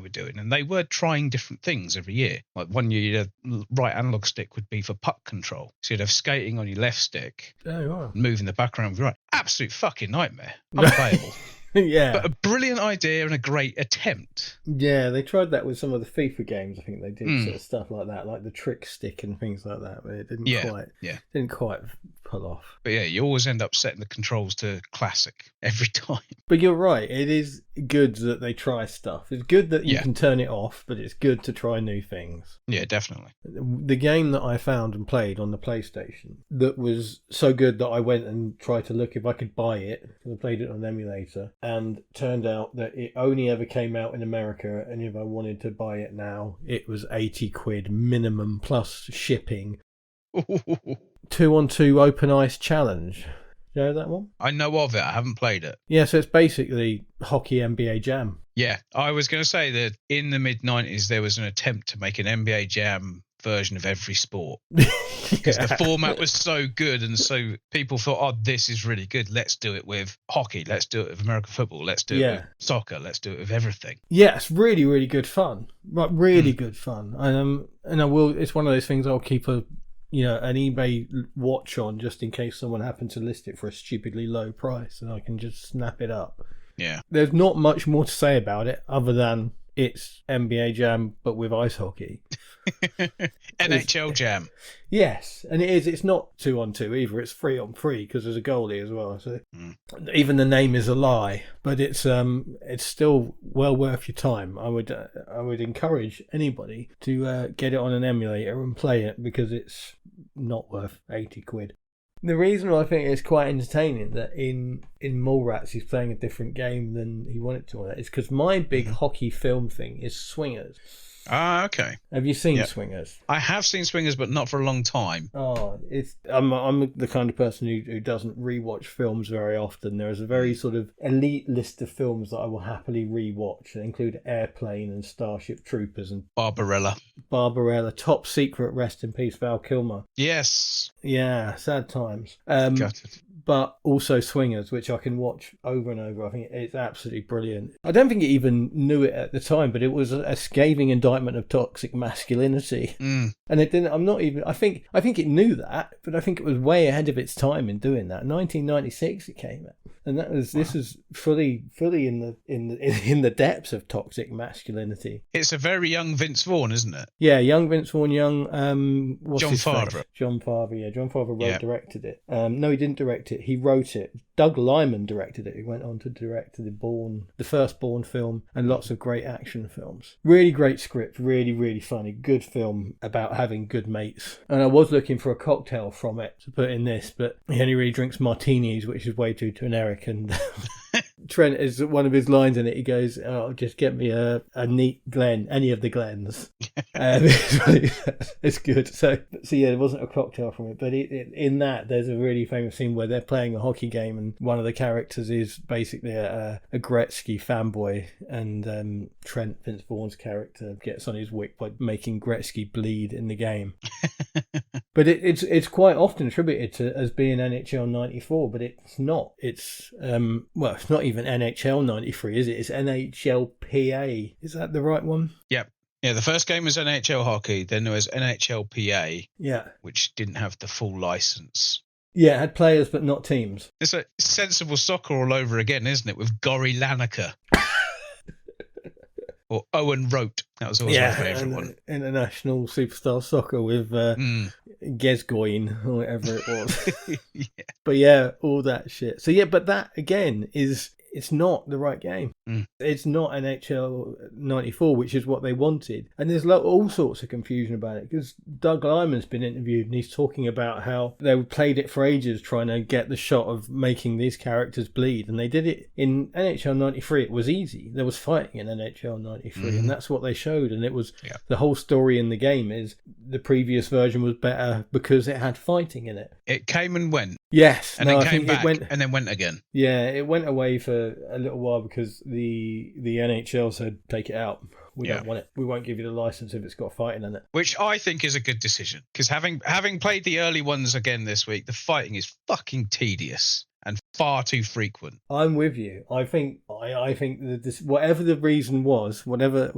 doing. And they were trying different things every year. Like one year the right analog stick would be for puck control. So you'd have skating on your left stick. Oh, wow. Moving the background with your right. Absolute fucking nightmare. Unplayable. Yeah. But a brilliant idea and a great attempt. Yeah, they tried that with some of the FIFA games. I think they did sort of stuff like that, like the trick stick and things like that, but it didn't quite pull off. But yeah, you always end up setting the controls to classic every time. But you're right, it is good that they try stuff. It's good that you can turn it off, but it's good to try new things. Yeah, definitely. The game that I found and played on the PlayStation that was so good that I went and tried to look if I could buy it, because I played it on an emulator, and turned out that it only ever came out in America, and if I wanted to buy it now, it was £80 minimum plus shipping. 2-on-2 Open Ice Challenge. You know that one? I know of it. I haven't played it. Yeah, so it's basically hockey NBA Jam. Yeah, I was going to say that in the mid-90s there was an attempt to make an NBA Jam version of every sport. Because the format was so good, and so people thought, oh, this is really good. Let's do it with hockey. Let's do it with American football. Let's do it with soccer. Let's do it with everything. Yeah, it's really, really good fun. Like, really good fun. And I will. It's one of those things I'll keep an eBay watch on just in case someone happens to list it for a stupidly low price, and I can just snap it up. Yeah. There's not much more to say about it other than it's NBA Jam, but with ice hockey. NHL Jam. Yes, and it is. It's not 2-on-2 either. It's 3-on-3 because there's a goalie as well. So even the name is a lie, but it's still well worth your time. I would encourage anybody to get it on an emulator and play it, because it's not worth £80. The reason why I think it's quite entertaining that in Mallrats he's playing a different game than he wanted to on it is because my big hockey film thing is Swingers. Ah, okay. Have you seen Swingers? I have seen Swingers, but not for a long time. Oh, I'm the kind of person who doesn't rewatch films very often. There is a very sort of elite list of films that I will happily rewatch. They include Airplane and Starship Troopers and Barbarella, Top Secret, rest in peace, Val Kilmer. Yes. Yeah, sad times. Gutted. But also Swingers, which I can watch over and over. I think it's absolutely brilliant. I don't think it even knew it at the time, but it was a scathing indictment of toxic masculinity. And it didn't. I think it knew that, but I think it was way ahead of its time in doing that. 1996 it came out. And this is fully in the depths of toxic masculinity. It's a very young Vince Vaughn, isn't it? Yeah, young Vince Vaughn, young what's John his face? Favreau. John Favreau. Yeah, John Favreau Yeah. directed it. No, he didn't direct it. He wrote it. Doug Liman directed it. He went on to direct the first Bourne film, and lots of great action films. Really great script. Really, really funny. Good film about having good mates. And I was looking for a cocktail from it to put in this, but he only really drinks martinis, which is way too generic. And Trent is one of his lines in it. He goes, "Oh, just get me a neat Glen, any of the Glens." It's good. So yeah, there wasn't a cocktail from it, but in that there's a really famous scene where they're playing a hockey game, and one of the characters is basically a Gretzky fanboy, and Trent, Vince Vaughn's character, gets on his wick by making Gretzky bleed in the game. But it's quite often attributed to as being NHL 94, but it's not. It's it's not even NHL 93, is it? It's NHLPA. Is that the right one? Yep. Yeah, the first game was NHL hockey, then there was NHLPA, Yeah. which didn't have the full license. Yeah, it had players but not teams. It's a sensible soccer all over again, isn't it? With Gary Lineker. Or Owen Rote. That was always my favourite one. International superstar soccer with Gesgoyne, or whatever it was. Yeah. But yeah, all that shit. So yeah, but that again it's not the right game. It's not NHL 94, which is what they wanted. And there's all sorts of confusion about it, because Doug Liman's been interviewed and he's talking about how they played it for ages trying to get the shot of making these characters bleed. And they did it in NHL 93. It was easy. There was fighting in NHL 93, and that's what they showed. And it was the whole story in the game is the previous version was better because it had fighting in it. It came and went. Yes. And then came back and then went again. Yeah, it went away for a little while because the NHL said take it out. We don't want it. We won't give you the license if it's got fighting in it. Which I think is a good decision, because having played the early ones again this week, the fighting is fucking tedious and far too frequent. I'm with you. I think that this, whatever the reason was, whatever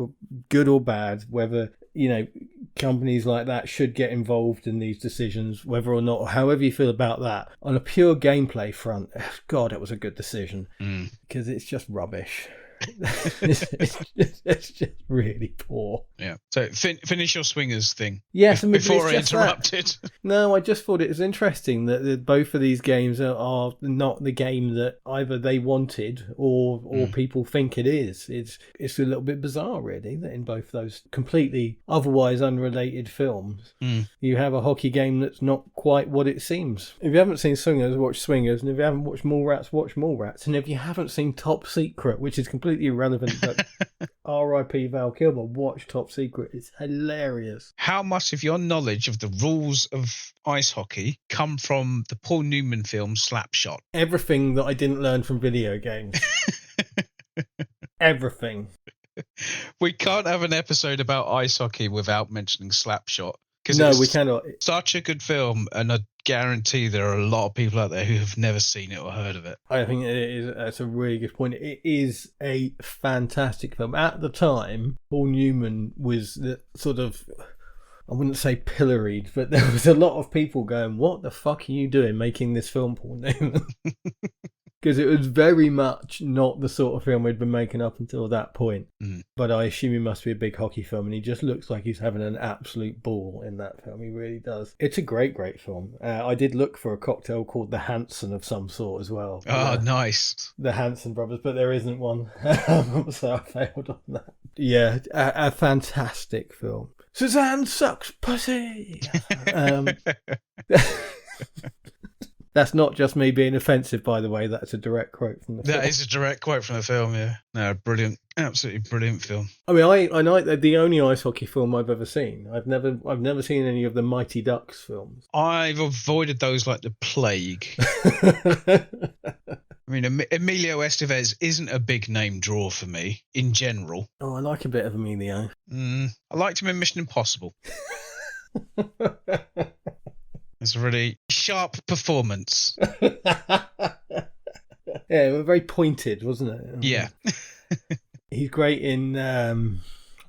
good or bad, whether companies like that should get involved in these decisions, whether or not, or however you feel about that, on a pure gameplay front, God, it was a good decision, because it's just rubbish. it's just really poor. Yeah. So finish your swingers thing. Yes, before I interrupted. No, I just thought it was interesting that both of these games are not the game that either they wanted or people think it is. It's a little bit bizarre, really, that in both those completely otherwise unrelated films, you have a hockey game that's not quite what it seems. If you haven't seen Swingers, watch Swingers, and if you haven't watched Mallrats, watch Mallrats, and if you haven't seen Top Secret, which is completely irrelevant, but R.I.P. Val Kilmer, watch Top Secret. It's hilarious. How much of your knowledge of the rules of ice hockey come from the Paul Newman film Slapshot? Everything that I didn't learn from video games. Everything. We can't have an episode about ice hockey without mentioning Slapshot. No, we cannot. Such a good film, and I guarantee there are a lot of people out there who have never seen it or heard of it. I think that's a really good point. It is a fantastic film. At the time, Paul Newman was the sort of, I wouldn't say pilloried, but there was a lot of people going, "What the fuck are you doing making this film, Paul Newman?" Because it was very much not the sort of film we'd been making up until that point. But I assume he must be a big hockey film, and he just looks like he's having an absolute ball in that film. He really does. It's a great film. I did look for a cocktail called the Hanson of some sort as well. Oh, nice. The Hanson brothers, but there isn't one. So I failed on that. Yeah, a fantastic film. Suzanne sucks pussy! That's not just me being offensive, by the way. That's a direct quote from the film. That is a direct quote from the film, yeah. No, brilliant. Absolutely brilliant film. I mean, I know the only ice hockey film I've ever seen. I've never seen any of the Mighty Ducks films. I've avoided those like the plague. I mean, Emilio Estevez isn't a big name draw for me, in general. Oh, I like a bit of Emilio. I liked him in Mission Impossible. It's a really sharp performance. Yeah, it was very pointed, wasn't it? Yeah. He's great in,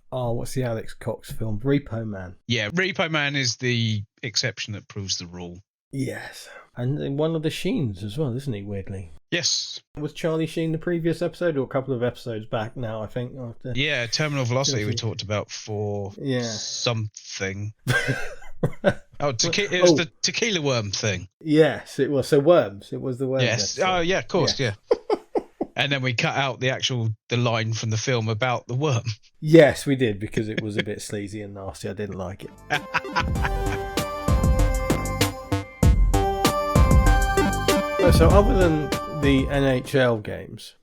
what's the Alex Cox film? Repo Man. Yeah, Repo Man is the exception that proves the rule. Yes. And one of the Sheens as well, isn't he, weirdly? Yes. Was Charlie Sheen the previous episode, or a couple of episodes back now, I think? After... Yeah, Terminal Velocity we talked about for something. It was the tequila worm thing. Yes, it was. So worms. It was the worms. Yes. Episode. Oh, yeah, of course, yeah. And then we cut out the line from the film about the worm. Yes, we did, because it was a bit sleazy and nasty. I didn't like it. So other than the NHL games,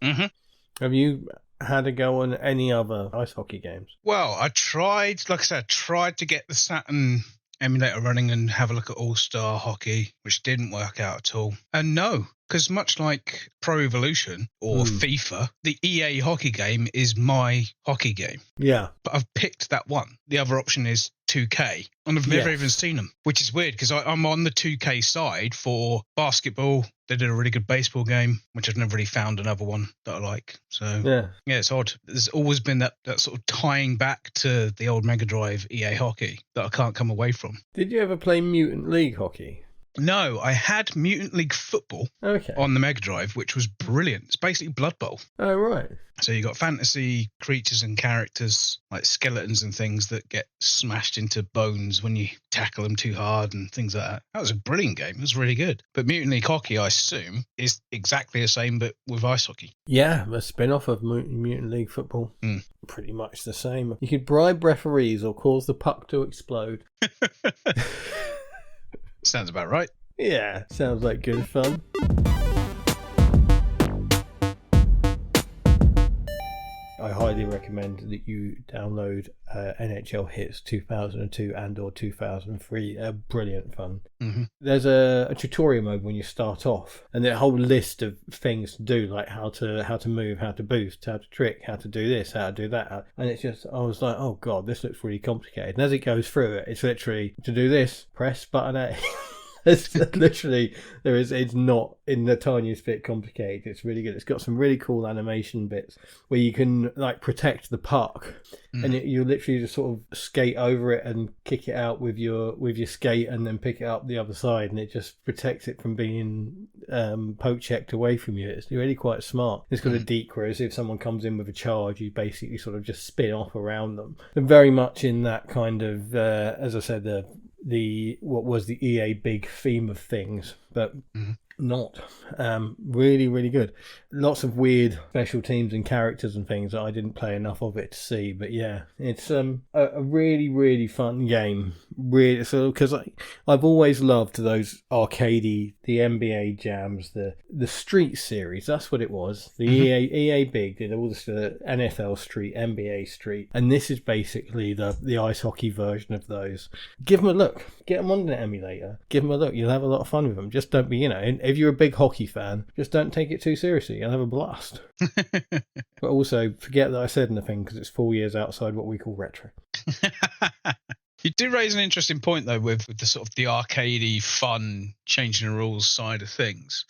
have you had a go on any other ice hockey games? Well, I tried to get the Saturn emulator running and have a look at All-Star Hockey, which didn't work out at all. And no, because much like Pro Evolution or FIFA, the EA hockey game is my hockey game. Yeah. But I've picked that one. The other option is 2K, and I've never even seen them, which is weird because I'm on the 2K side for basketball. They did a really good baseball game, which I've never really found another one that I like. So yeah, it's odd. There's always been that sort of tying back to the old Mega Drive EA hockey that I can't come away from. Did you ever play Mutant League hockey? No, I had Mutant League Football on the Mega Drive, which was brilliant. It's basically Blood Bowl. Oh, right. So you got fantasy creatures and characters like skeletons and things that get smashed into bones when you tackle them too hard and things like that. That was a brilliant game. It was really good. But Mutant League Hockey, I assume, is exactly the same but with ice hockey. Yeah, a spin-off of Mutant League Football. Pretty much the same. You could bribe referees or cause the puck to explode. Sounds about right. Yeah, sounds like good fun. I highly recommend that you download NHL Hits 2002 and or 2003. Brilliant fun. There's a tutorial mode when you start off, and a whole list of things to do, like how to move, how to boost, how to trick, how to do this, how to do that. And it's just, I was like, oh god, this looks really complicated. And as it goes through it, it's literally, to do this, press button A. It's literally, it's not in the tiniest bit complicated. It's really good. It's got some really cool animation bits where you can like protect the puck, and you literally just sort of skate over it and kick it out with your skate, and then pick it up the other side, and it just protects it from being poke checked away from you. It's really quite smart. It's got a deek, whereas if someone comes in with a charge, you basically sort of just spin off around them. And very much in that kind of, as I said, what was the EA big theme of things, but not. Really, really good. Lots of weird special teams and characters and things that I didn't play enough of it to see, but yeah, it's a really, really fun game. Really, so because I've always loved those arcadey, the NBA jams, the Street series. That's what it was. The EA Big did all this NFL Street, NBA Street, and this is basically the ice hockey version of those. Give them a look. Get them on the emulator. Give them a look. You'll have a lot of fun with them. Just don't be, if you're a big hockey fan, just don't take it too seriously. You'll have a blast. But also, forget that I said anything, because it's 4 years outside what we call retro. You do raise an interesting point, though, with the sort of the arcadey, fun, changing the rules side of things.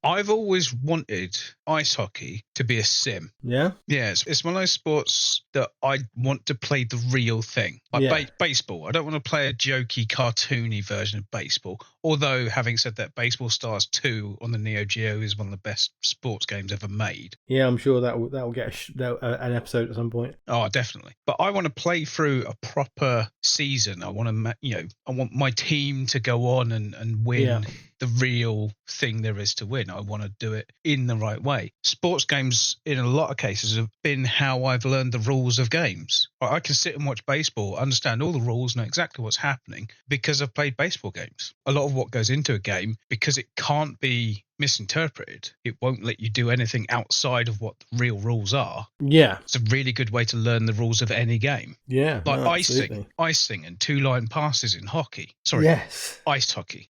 I've always wanted ice hockey to be a sim. Yeah? Yeah, it's one of those sports that I want to play the real thing. Like baseball. I don't want to play a jokey, cartoony version of baseball. Although, having said that, Baseball Stars 2 on the Neo Geo is one of the best sports games ever made. Yeah, I'm sure that will get an episode at some point. Oh, definitely. But I want to play through a proper season. I want to, I want my team to go on and win the real thing there is to win. I want to do it in the right way. Sports games, in a lot of cases, have been how I've learned the rules of games. I can sit and watch baseball, understand all the rules, know exactly what's happening because I've played baseball games. A lot of what goes into a game, because it can't be misinterpreted, it won't let you do anything outside of what the real rules are. Yeah. It's a really good way to learn the rules of any game. Yeah. Like icing and two-line passes in hockey. Sorry. Yes. Ice hockey.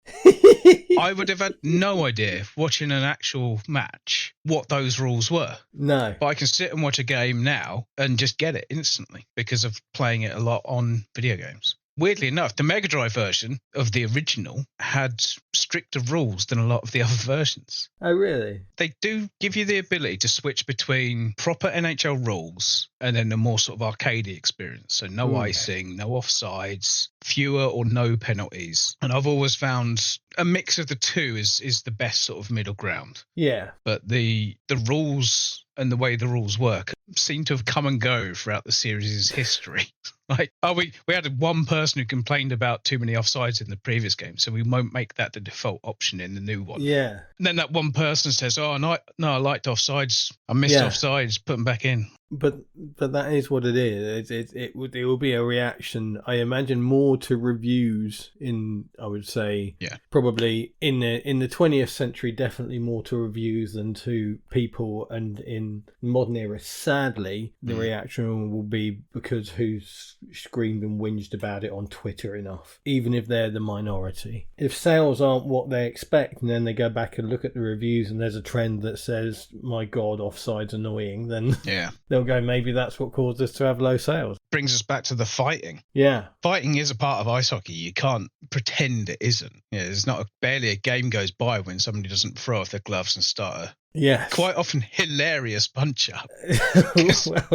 I would have had no idea watching an actual match what those rules were. No. But I can sit and watch a game now and just get it instantly because of playing it a lot on video games. weirdly enough, the Mega Drive version of the original had stricter rules than a lot of the other versions. Oh, really? They do give you the ability to switch between proper NHL rules and then the more sort of arcadey experience. So no icing, no offsides, fewer or no penalties. And I've always found a mix of the two is the best sort of middle ground. Yeah. But the rules and the way the rules work seem to have come and go throughout the series' history. Like, we had one person who complained about too many offsides in the previous game, so we won't make that the default option in the new one. Yeah. And then that one person says, "Oh, no, I liked offsides. I missed offsides. Put them back in." But that is what it is. It will be a reaction, I imagine, more to reviews I would say, probably in the 20th century, definitely more to reviews than to people. And in modern era, sadly, the reaction will be because who's screamed and whinged about it on Twitter enough, even if they're the minority. If sales aren't what they expect, and then they go back and look at the reviews and there's a trend that says, "My God, offside's annoying," then they'll go, maybe that's what caused us to have low sales. Brings us back to the fighting. Yeah. Fighting is a part of ice hockey. You can't pretend it isn't. There's barely a game goes by when somebody doesn't throw off their gloves and start quite often hilarious punch up.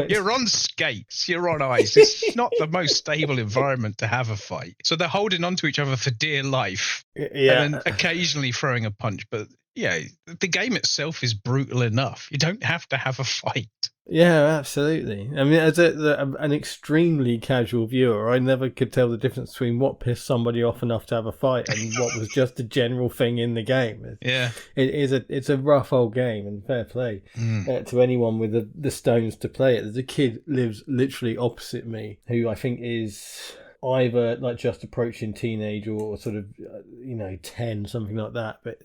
You're on skates, you're on ice. It's not the most stable environment to have a fight. So they're holding on to each other for dear life. Yeah. And then occasionally throwing a punch. But the game itself is brutal enough. You don't have to have a fight. Yeah, absolutely. I mean, as an extremely casual viewer, I never could tell the difference between what pissed somebody off enough to have a fight and what was just a general thing in the game. It's a rough old game, and fair play to anyone with the stones to play it. There's a kid lives literally opposite me who I think is either like just approaching teenage or sort of 10, something like that. But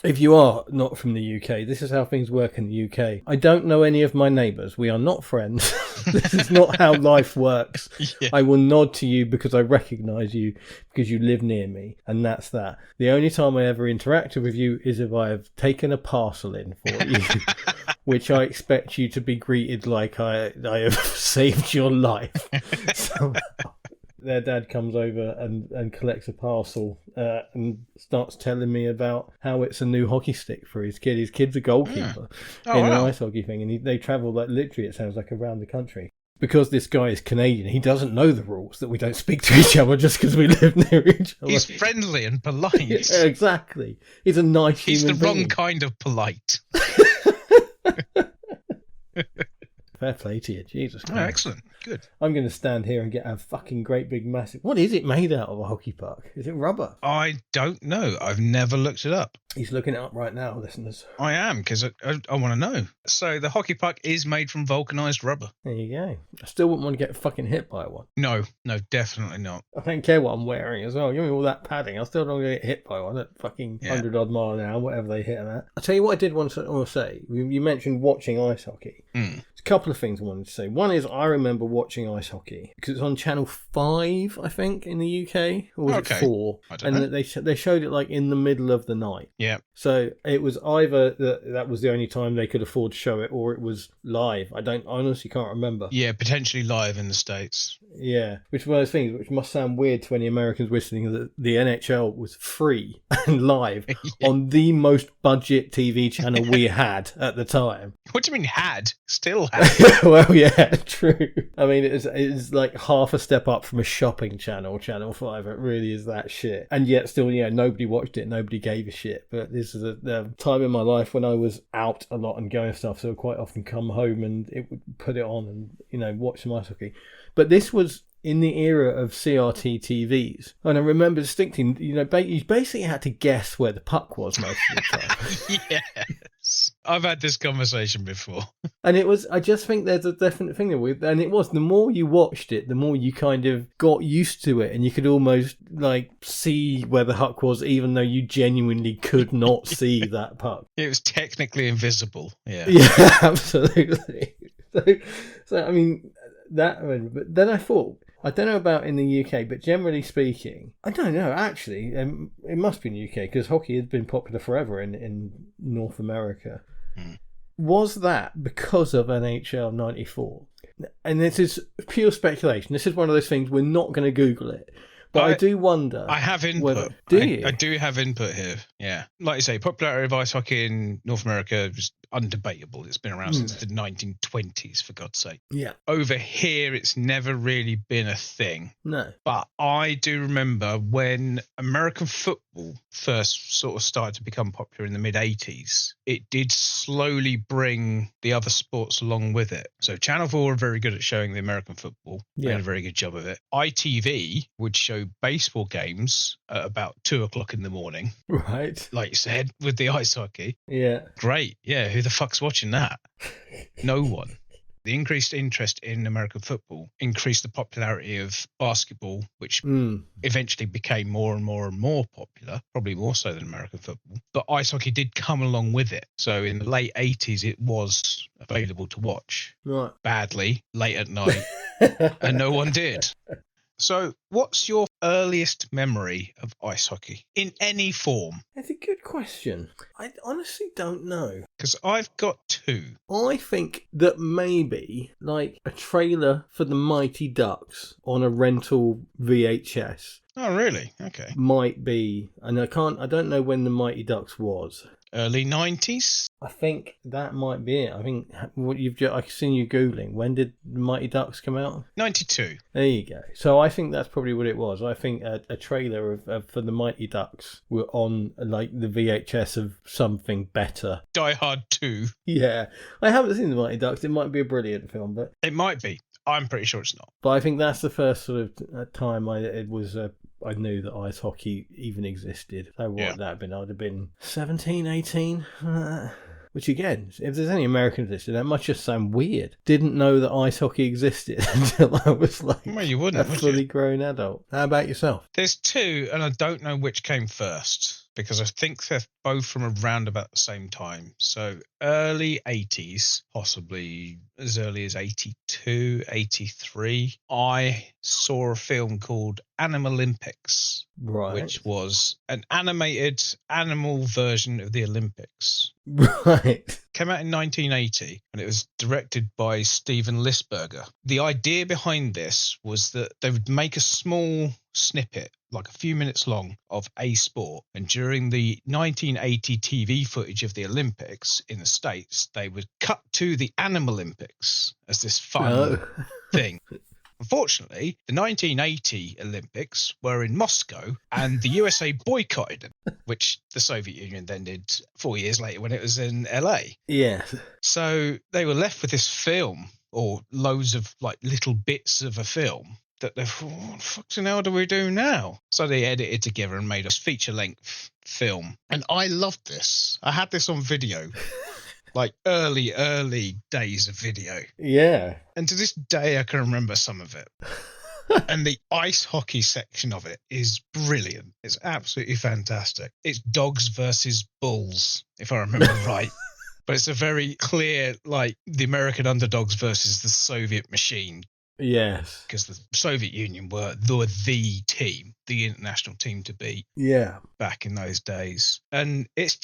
if you are not from the UK, this is how things work in the UK. I don't know any of my neighbours. We are not friends. This is not how life works. Yeah. I will nod to you because I recognise you because you live near me, and that's that. The only time I ever interacted with you is if I have taken a parcel in for you, which I expect you to be greeted like I have saved your life. So their dad comes over and collects a parcel and starts telling me about how it's a new hockey stick for his kid. His kid's a goalkeeper in an ice hockey thing, and they travel like literally, it sounds like, around the country. Because this guy is Canadian, he doesn't know the rules that we don't speak to each other just because we live near each other. He's friendly and polite. Yeah, exactly. He's a nice He's human the being. wrong kind of polite. Fair play to you, Jesus Christ. Oh, excellent. Good. I'm going to stand here and get a fucking great big massive... What is it made out of, a hockey puck? Is it rubber? I don't know. I've never looked it up. He's looking it up right now, listeners. I am, because I want to know. So the hockey puck is made from vulcanized rubber. There you go. I still wouldn't want to get fucking hit by one. No, definitely not. I don't care what I'm wearing as well. Give me all that padding. I still don't want to get hit by one at fucking 100 odd mile an hour, whatever they hit them at. I'll tell you what I did want to say. You mentioned watching ice hockey. There's a couple of things I wanted to say. One is I remember watching ice hockey because it's on Channel 5, I think, in the UK. Or was it 4? I don't know. They showed it like in the middle of the night. Yeah. So it was either that was the only time they could afford to show it, or it was live. I honestly can't remember. Yeah, potentially live in the States. Yeah, which is one of those things which must sound weird to any Americans listening, that the NHL was free and live on the most budget TV channel we had at the time. What do you mean had? Still had. Well, yeah, true. I mean, it's like half a step up from a shopping channel, Channel 5. It really is that shit. And yet still, nobody watched it, nobody gave a shit. But this is a time in my life when I was out a lot and going stuff, so I'd quite often come home and it would put it on and, watch some ice hockey. But this was in the era of CRT TVs. And I remember distinctly, you basically had to guess where the puck was most of the time. Yes. I've had this conversation before. And I just think there's a definite thing the more you watched it, the more you kind of got used to it, and you could almost see where the puck was, even though you genuinely could not see that puck. It was technically invisible. Yeah. Yeah, absolutely. So I mean, but then I thought, I don't know about in the UK, but generally speaking, I don't know, actually, it must be in the UK, because hockey has been popular forever in North America. Was that because of NHL 94? And this is pure speculation. This is one of those things, we're not going to Google it. But I do wonder. I have input. I do have input here. Yeah. Like you say, popularity of ice hockey in North America is undebatable. It's been around since the 1920s, for God's sake. Yeah. Over here, it's never really been a thing. No. But I do remember when American football first sort of started to become popular in the mid-80s, it did slowly bring the other sports along with it. So Channel 4 were very good at showing the American football. They had a very good job of it. ITV would show baseball games at about 2 o'clock in the morning. Right. Like you said, with the ice hockey. Yeah. Great. Yeah, who the fuck's watching that? No one. The increased interest in American football increased the popularity of basketball, which eventually became more and more and more popular, probably more so than American football. But ice hockey did come along with it. So in the late 80s, it was available to watch. Right. Badly, late at night, and no one did. So what's your earliest memory of ice hockey in any form? That's a good question. I honestly don't know. Because I've got two. I think that maybe like a trailer for the Mighty Ducks on a rental VHS. Oh, really? Okay. Might be, and I don't know when the Mighty Ducks was. Early 90s? I think that might be it. I think I've seen you Googling. When did Mighty Ducks come out? 92. There you go. So I think that's probably what it was. I think a trailer for the Mighty Ducks were on like the VHS of something better. Die Hard 2. Yeah. I haven't seen the Mighty Ducks. It might be a brilliant film, but it might be. I'm pretty sure it's not. But I think that's the first sort of time I knew that ice hockey even existed. So what would that have been? I would have been 17, 18. Which again, if there's any Americans listening, that must just sound weird. Didn't know that ice hockey existed until I was like you wouldn't, a fully grown adult. How about yourself? There's two, and I don't know which came first, because I think they're both from around about the same time. So early 80s, possibly as early as 82, 83, I saw a film called Animalympics, which was an animated animal version of the Olympics. Right. Came out in 1980, and it was directed by Steven Lisberger. The idea behind this was that they would make a small snippet, like a few minutes long, of a sport, and during the 1980 TV footage of the Olympics in the States, they would cut to the Animalympics as this fun thing. Unfortunately, the 1980 Olympics were in Moscow, and the USA boycotted them, which the Soviet Union then did 4 years later when it was in LA. Yeah. So they were left with this film, or loads of like little bits of a film, that they thought, what the fucking hell do we do now? So they edited together and made a feature-length film. And I loved this. I had this on video. Like early days of video. Yeah. And to this day, I can remember some of it. And the ice hockey section of it is brilliant. It's absolutely fantastic. It's dogs versus bulls, if I remember right. But it's a very clear, like, the American underdogs versus the Soviet machine. Yes. Because the Soviet Union were the team, the international team to beat. Yeah. Back in those days. And it's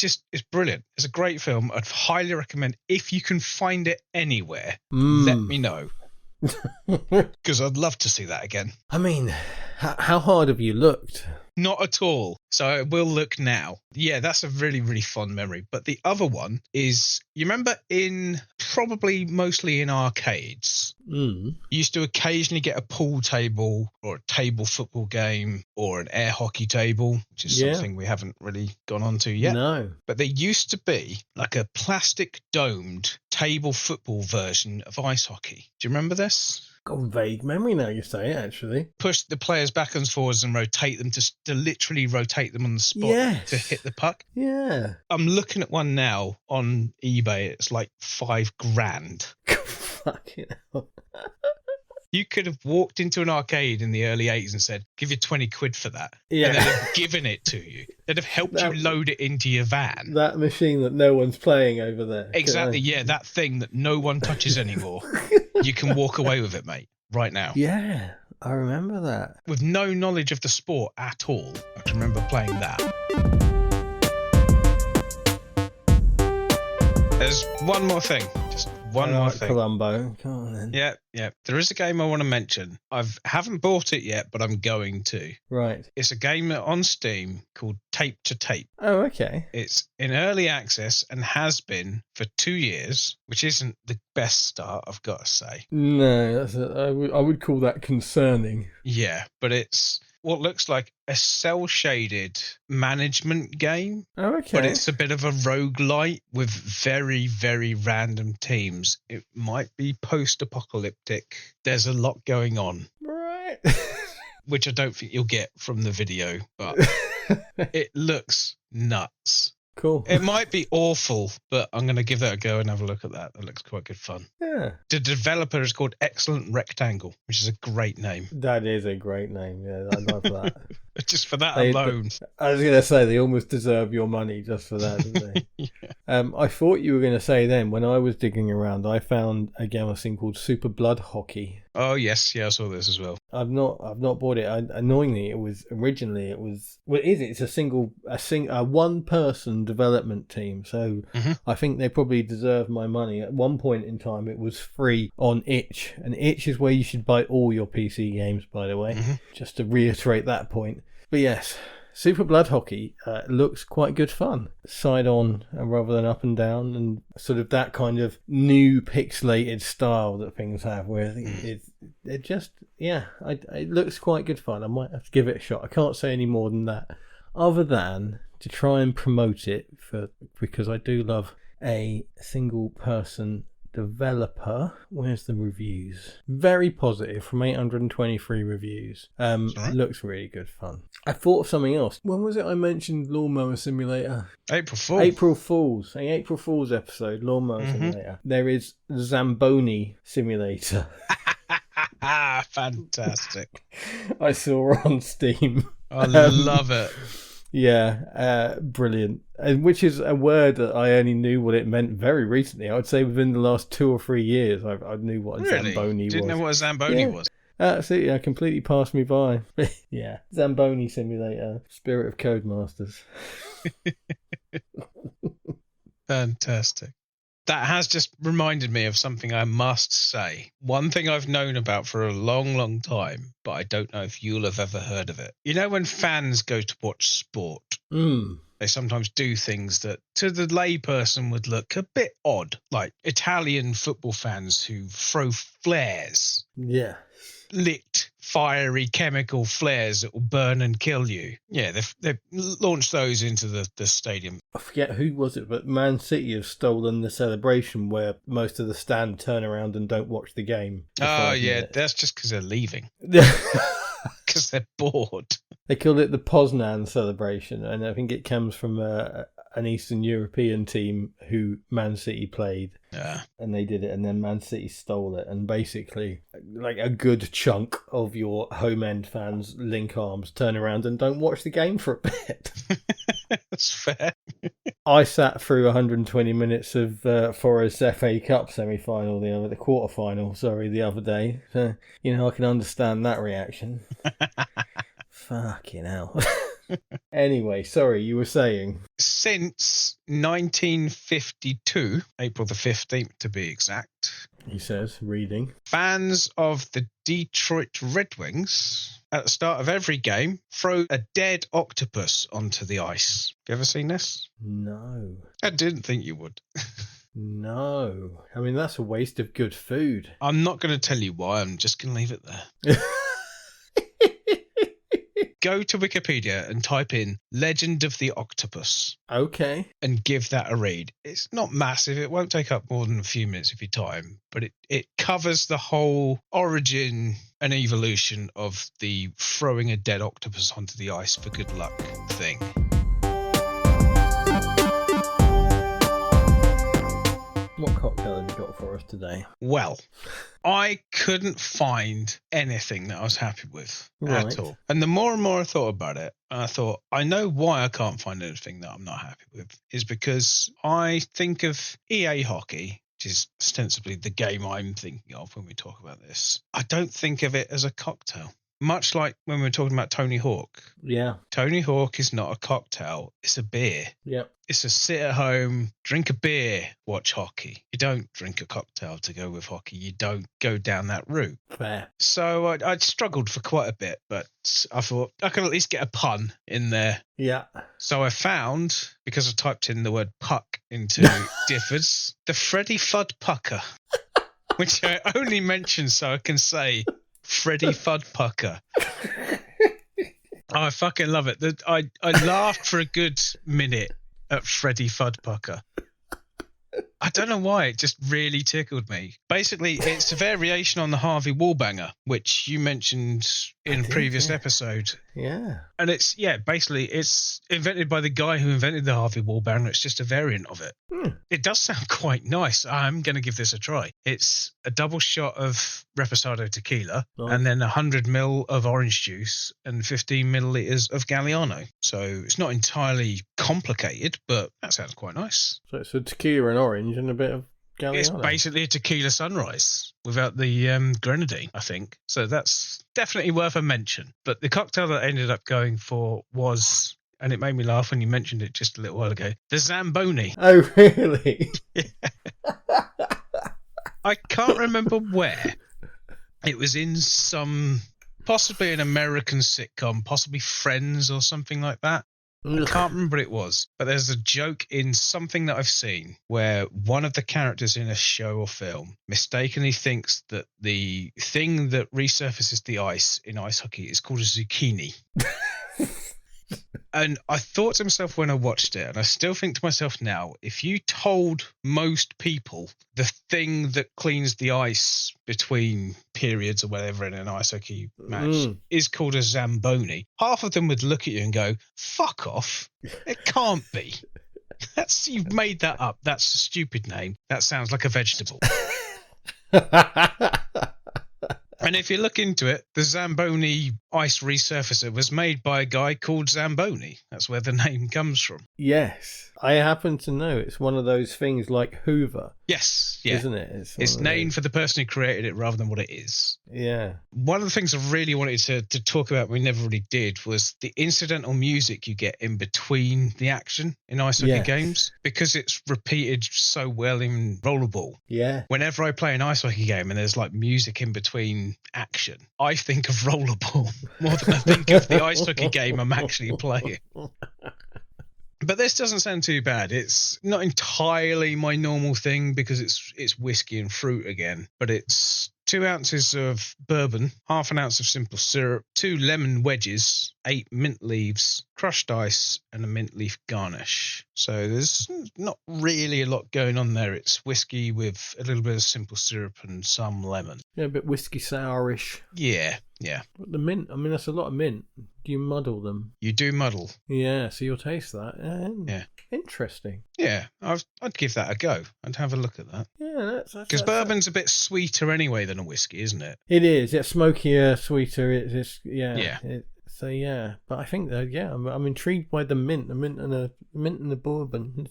brilliant. It's a great film. I'd highly recommend, if you can find it anywhere, let me know. Because I'd love to see that again. I mean, how hard have you looked? Not at all. So I will look now. Yeah, that's a really, really fond memory. But the other one is, you remember mostly in arcades, you used to occasionally get a pool table or a table football game or an air hockey table, which is something we haven't really gone on to yet. No. But there used to be like a plastic domed table football version of ice hockey. Do you remember this? Got a vague memory now you say it, actually. Push the players back and forwards and rotate them to literally rotate them on the spot to hit the puck. Yeah. I'm looking at one now on eBay. It's like $5,000. Fucking hell. You could have walked into an arcade in the early 80s and said, give you 20 quid for that. Yeah. And they'd have given it to you. They'd have helped you load it into your van. That machine that no one's playing over there. Exactly, yeah. That thing that no one touches anymore. You can walk away with it, mate, right now. Yeah, I remember that. With no knowledge of the sport at all, I can remember playing that. There's one more thing. Just one I more like thing. Columbo. Come on then. Yeah. There is a game I want to mention. Haven't bought it yet, but I'm going to. Right. It's a game on Steam called Tape to Tape. Oh, okay. It's in early access and has been for 2 years, which isn't the best start, I've got to say. No, I would call that concerning. Yeah, but it's what looks like a cel-shaded management game. Oh, okay. But it's a bit of a roguelite with very, very random teams. It might be post-apocalyptic. There's a lot going on. Right. Which I don't think you'll get from the video, but it looks nuts. Cool. It might be awful, but I'm going to give that a go and have a look at that. That looks quite good fun. Yeah. The developer is called Excellent Rectangle, which is a great name. That is a great name. Yeah, I love that. Just for that alone. I was going to say, they almost deserve your money just for that, don't they? Yeah. I thought you were going to say then, when I was digging around, I found a game I've seen called Super Blood Hockey. Oh, yes. Yeah, I saw this as well. I've not bought it. Annoyingly, it was it's a one-person development team. So I think they probably deserve my money. At one point in time, it was free on Itch, and Itch is where you should buy all your PC games, by the way. Just to reiterate that point. But yes, Super Blood Hockey looks quite good fun. Side on rather than up and down, and sort of that kind of new pixelated style that things have, where I think it looks quite good fun. I might have to give it a shot. I can't say any more than that, other than to try and promote it because I do love a single person developer. Where's the reviews? Very positive from 823 reviews. Looks really good fun. I thought of something else. When was it I mentioned Lawnmower Simulator? April Fool. April Fool's episode, Lawnmower Simulator. There is Zamboni Simulator. Fantastic. I saw on Steam. I love it. Yeah, brilliant. And which is a word that I only knew what it meant very recently. I would say within the last 2 or 3 years, I knew what a Zamboni was. Didn't know what a Zamboni was. Absolutely, yeah, completely passed me by. Yeah, Zamboni Simulator, Spirit of Codemasters. Fantastic. That has just reminded me of something I must say. One thing I've known about for a long, long time, but I don't know if you'll have ever heard of it. You know when fans go to watch sport, they sometimes do things that to the layperson would look a bit odd, like Italian football fans who throw flares. Yeah. Lit, fiery chemical flares that will burn and kill you. Yeah, they've launched those into the stadium. I forget who was it, but Man City have stolen the celebration where most of the stand turn around and don't watch the game. Oh, yeah, that's just because they're leaving. Because they're bored. They called it the Poznan celebration, and I think it comes from an Eastern European team who Man City played. Yeah. And they did it, and then Man City stole it, and basically, like a good chunk of your home end fans link arms, turn around, and don't watch the game for a bit. That's fair. I sat through 120 minutes of Forest's FA Cup semi-final, the quarter-final, the other day. So, I can understand that reaction. Fucking hell. Anyway, sorry, you were saying? Since 1952, April the 15th to be exact, he says, reading, fans of the Detroit Red Wings, at the start of every game, throw a dead octopus onto the ice. Have you ever seen this? No. I didn't think you would. No. I mean, that's a waste of good food. I'm not going to tell you why. I'm just going to leave it there. Go to Wikipedia and type in Legend of the Octopus. Okay. And give that a read. It's not massive. It won't take up more than a few minutes of your time, but it covers the whole origin and evolution of the throwing a dead octopus onto the ice for good luck thing. What cocktail have you got for us today? Well, I couldn't find anything that I was happy with at all. And the more and more I thought about it, I thought, I know why I can't find anything that I'm not happy with, is because I think of EA Hockey, which is ostensibly the game I'm thinking of when we talk about this. I don't think of it as a cocktail. much like when we were talking about Tony Hawk. Yeah. Tony Hawk is not a cocktail, it's a beer. Yep. It's a sit at home, drink a beer, watch hockey. You don't drink a cocktail to go with hockey. You don't go down that route. Fair. So I'd struggled for quite a bit, but I thought I could at least get a pun in there. Yeah. So I found, because I typed in the word puck into Diffords, the Freddy Fudd Pucker, which I only mention so I can say Freddy Fudd Pucker. I fucking love it. I laughed for a good minute at Freddy Fudd Pucker. I don't know why, it just really tickled me. Basically, it's a variation on the Harvey Wallbanger, which you mentioned in a previous episode. Yeah. And it's invented by the guy who invented the Harvey Wallbanger. It's just a variant of it. It does sound quite nice. I'm going to give this a try. It's a double shot of Reposado tequila and then 100 ml of orange juice and 15 milliliters of Galliano. So it's not entirely complicated, but that sounds quite nice. So it's a tequila and orange and a bit of Galliano. It's basically a tequila sunrise without the grenadine, I think. So that's definitely worth a mention. But the cocktail that I ended up going for was, and it made me laugh when you mentioned it just a little while ago, the Zamboni. Oh, really? I can't remember where. It was in possibly an American sitcom, possibly Friends or something like that. I can't remember what it was, but there's a joke in something that I've seen where one of the characters in a show or film mistakenly thinks that the thing that resurfaces the ice in ice hockey is called a zucchini. And I thought to myself when I watched it, and I still think to myself now, if you told most people the thing that cleans the ice between periods or whatever in an ice hockey match is called a Zamboni, half of them would look at you and go, fuck off. It can't be. You've made that up. That's a stupid name. That sounds like a vegetable. And if you look into it, the Zamboni ice resurfacer was made by a guy called Zamboni. That's where the name comes from. Yes. I happen to know it's one of those things like Hoover. Yes, yeah. Isn't it? It's named for the person who created it rather than what it is. Yeah. One of the things I really wanted to talk about, we never really did, was the incidental music you get in between the action in ice hockey games, because it's repeated so well in rollerball. Yeah. Whenever I play an ice hockey game and there's like music in between action, I think of rollerball more than I think of the ice hockey game I'm actually playing. But this doesn't sound too bad. It's not entirely my normal thing because it's whiskey and fruit again, but it's 2 ounces of bourbon, half an ounce of simple syrup, 2 lemon wedges, 8 mint leaves, crushed ice, and a mint leaf garnish. So there's not really a lot going on there. It's whiskey with a little bit of simple syrup and some lemon. Yeah, a bit whiskey sourish. Yeah. But the mint, I mean, that's a lot of mint. Do you muddle them? You do muddle. Yeah, so you'll taste that. Yeah. Interesting. Yeah, I'd give that a go. I'd have a look at that. Yeah, that's because bourbon's a bit sweeter anyway than a whiskey, isn't it? It is. It's smokier, sweeter. It's Yeah. So yeah, but I think that I'm intrigued by the mint and the bourbon.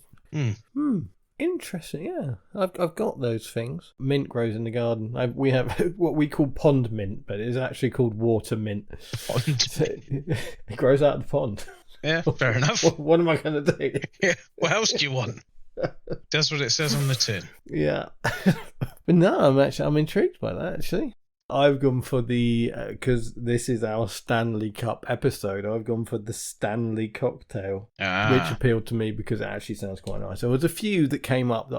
Interesting. Yeah, I've got those things. Mint grows in the garden. We have what we call pond mint, but it's actually called water mint. It grows out of the pond. Yeah, fair enough. What am I going to do? Yeah. What else do you want? Does what it says on the tin. Yeah. But no, I'm intrigued by that actually. I've gone for because this is our Stanley Cup episode, I've gone for the Stanley cocktail, which appealed to me because it actually sounds quite nice. There was a few that came up that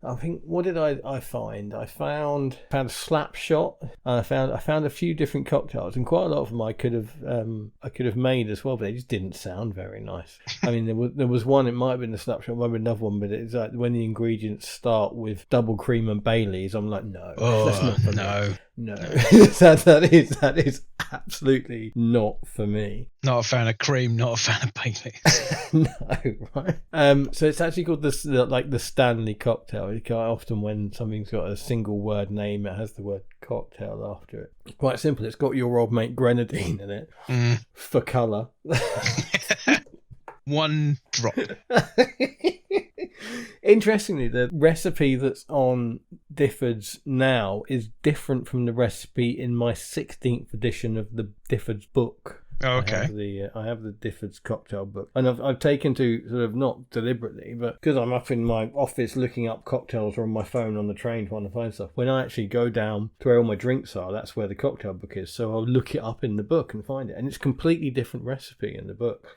I think, what did I find? I found a slap shot, and I found a few different cocktails, and quite a lot of them I could have made as well, but they just didn't sound very nice. I mean, there was one, it might have been a slap shot, might have been another one, but it's like when the ingredients start with double cream and Baileys, I'm like, no, that's not for me. No, that is absolutely not for me. Not a fan of cream, not a fan of Baileys. No, right? So it's actually called the Stanley cocktail. Quite often when something's got a single word name, it has the word cocktail after it. It's quite simple. It's got your old mate grenadine in it for colour. 1 drop. Interestingly, the recipe that's on Difford's now is different from the recipe in my 16th edition of the Difford's book. Oh, okay. I have the Difford's cocktail book, and I've taken to, sort of, not deliberately, but because I'm up in my office looking up cocktails or on my phone on the train trying to find stuff. When I actually go down to where all my drinks are, that's where the cocktail book is. So I'll look it up in the book and find it, and it's a completely different recipe in the book.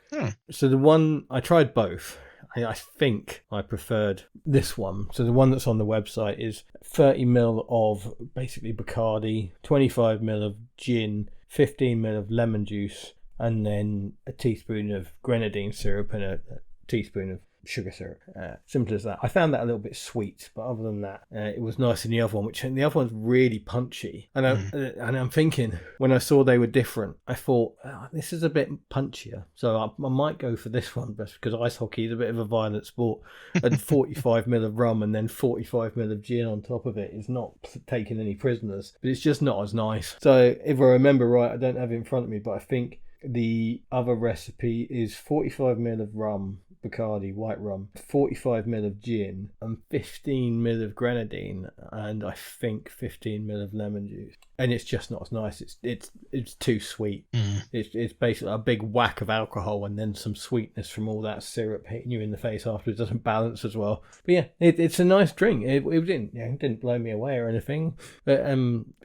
So the one I tried both. I think I preferred this one. So the one that's on the website is 30ml of basically Bacardi, 25ml of gin, 15ml of lemon juice, and then a teaspoon of grenadine syrup and a teaspoon of sugar syrup. Simple as that. I found that a little bit sweet, but other than that, it was nice in the other one, which the other one's really punchy. And I'm thinking, when I saw they were different, I thought, this is a bit punchier. So I might go for this one, just because ice hockey is a bit of a violent sport. And 45ml of rum and then 45ml of gin on top of it is not taking any prisoners, but it's just not as nice. So if I remember right, I don't have it in front of me, but I think the other recipe is 45ml of rum, Bacardi white rum, 45ml of gin, and 15ml of grenadine, and I think 15ml of lemon juice. And it's just not as nice. It's too sweet. It's basically a big whack of alcohol and then some sweetness from all that syrup hitting you in the face afterwards. It doesn't balance as well. But yeah, it's a nice drink. It didn't blow me away or anything. But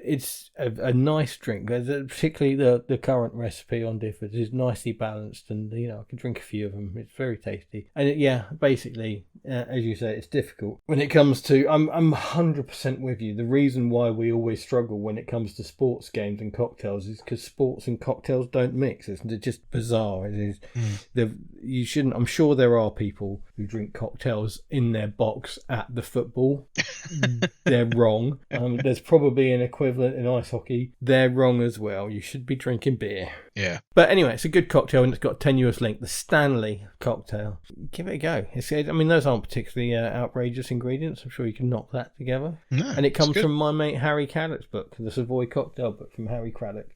it's a nice drink. Particularly the current recipe on Difford's is nicely balanced, and I can drink a few of them. It's very tasty. And basically, as you say, it's difficult when it comes to. I'm 100% with you. The reason why we always struggle when it comes to sports games and cocktails is because sports and cocktails don't mix. It's just bizarre. It is. You shouldn't. I'm sure there are people who drink cocktails in their box at the football. They're wrong. There's probably an equivalent in ice hockey. They're wrong as well. You should be drinking beer. Yeah. But anyway, it's a good cocktail, and it's got a tenuous link. The Stanley cocktail. Give it a go. Those aren't particularly outrageous ingredients. I'm sure you can knock that together. No, and it comes from my mate Harry Craddock's book, the Savoy Cocktail book from Harry Craddock.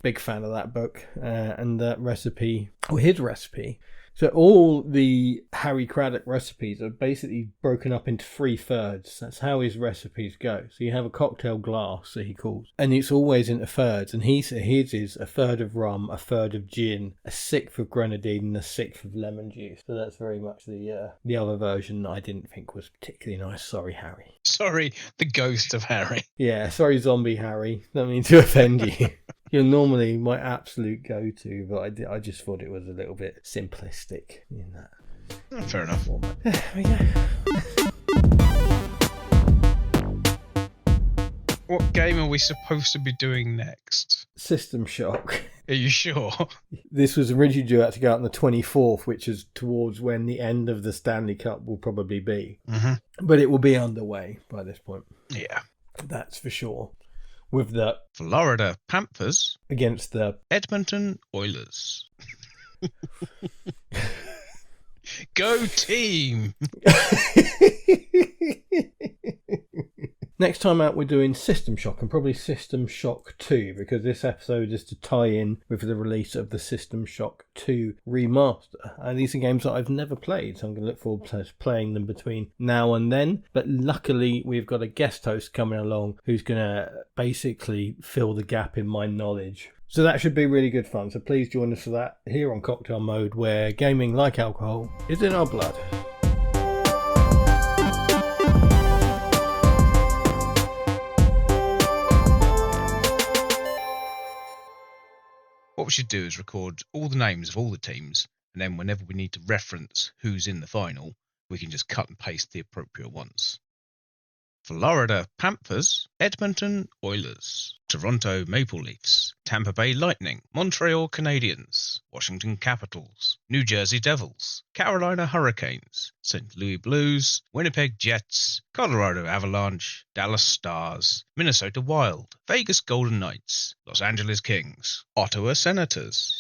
Big fan of that book and that recipe, or his recipe. So all the Harry Craddock recipes are basically broken up into 3/3. That's how his recipes go. So you have a cocktail glass, that he calls, and it's always into thirds. And his is a third of rum, a third of gin, a sixth of grenadine, and a sixth of lemon juice. So that's very much the other version that I didn't think was particularly nice. Sorry, Harry. Sorry, the ghost of Harry. Yeah, sorry, zombie Harry. Don't mean to offend you. You're normally my absolute go-to, but I just thought it was a little bit simplistic in that. Fair enough. There we go. What game are we supposed to be doing next? System Shock. Are you sure? This was originally due out to go out on the 24th, which is towards when the end of the Stanley Cup will probably be. But it will be underway by this point. Yeah. That's for sure. With the Florida Panthers against the Edmonton Oilers. Go team! Next time out, we're doing System Shock, and probably System Shock 2, because this episode is to tie in with the release of the System Shock 2 remaster. And these are games that I've never played, so I'm going to look forward to playing them between now and then. But luckily, we've got a guest host coming along who's going to basically fill the gap in my knowledge. So that should be really good fun. So please join us for that here on Cocktail Mode, where gaming, like alcohol, is in our blood. What we should do is record all the names of all the teams, and then whenever we need to reference who's in the final, we can just cut and paste the appropriate ones. Florida Panthers, Edmonton Oilers, Toronto Maple Leafs, Tampa Bay Lightning, Montreal Canadiens, Washington Capitals, New Jersey Devils, Carolina Hurricanes, St. Louis Blues, Winnipeg Jets, Colorado Avalanche, Dallas Stars, Minnesota Wild, Vegas Golden Knights, Los Angeles Kings, Ottawa Senators,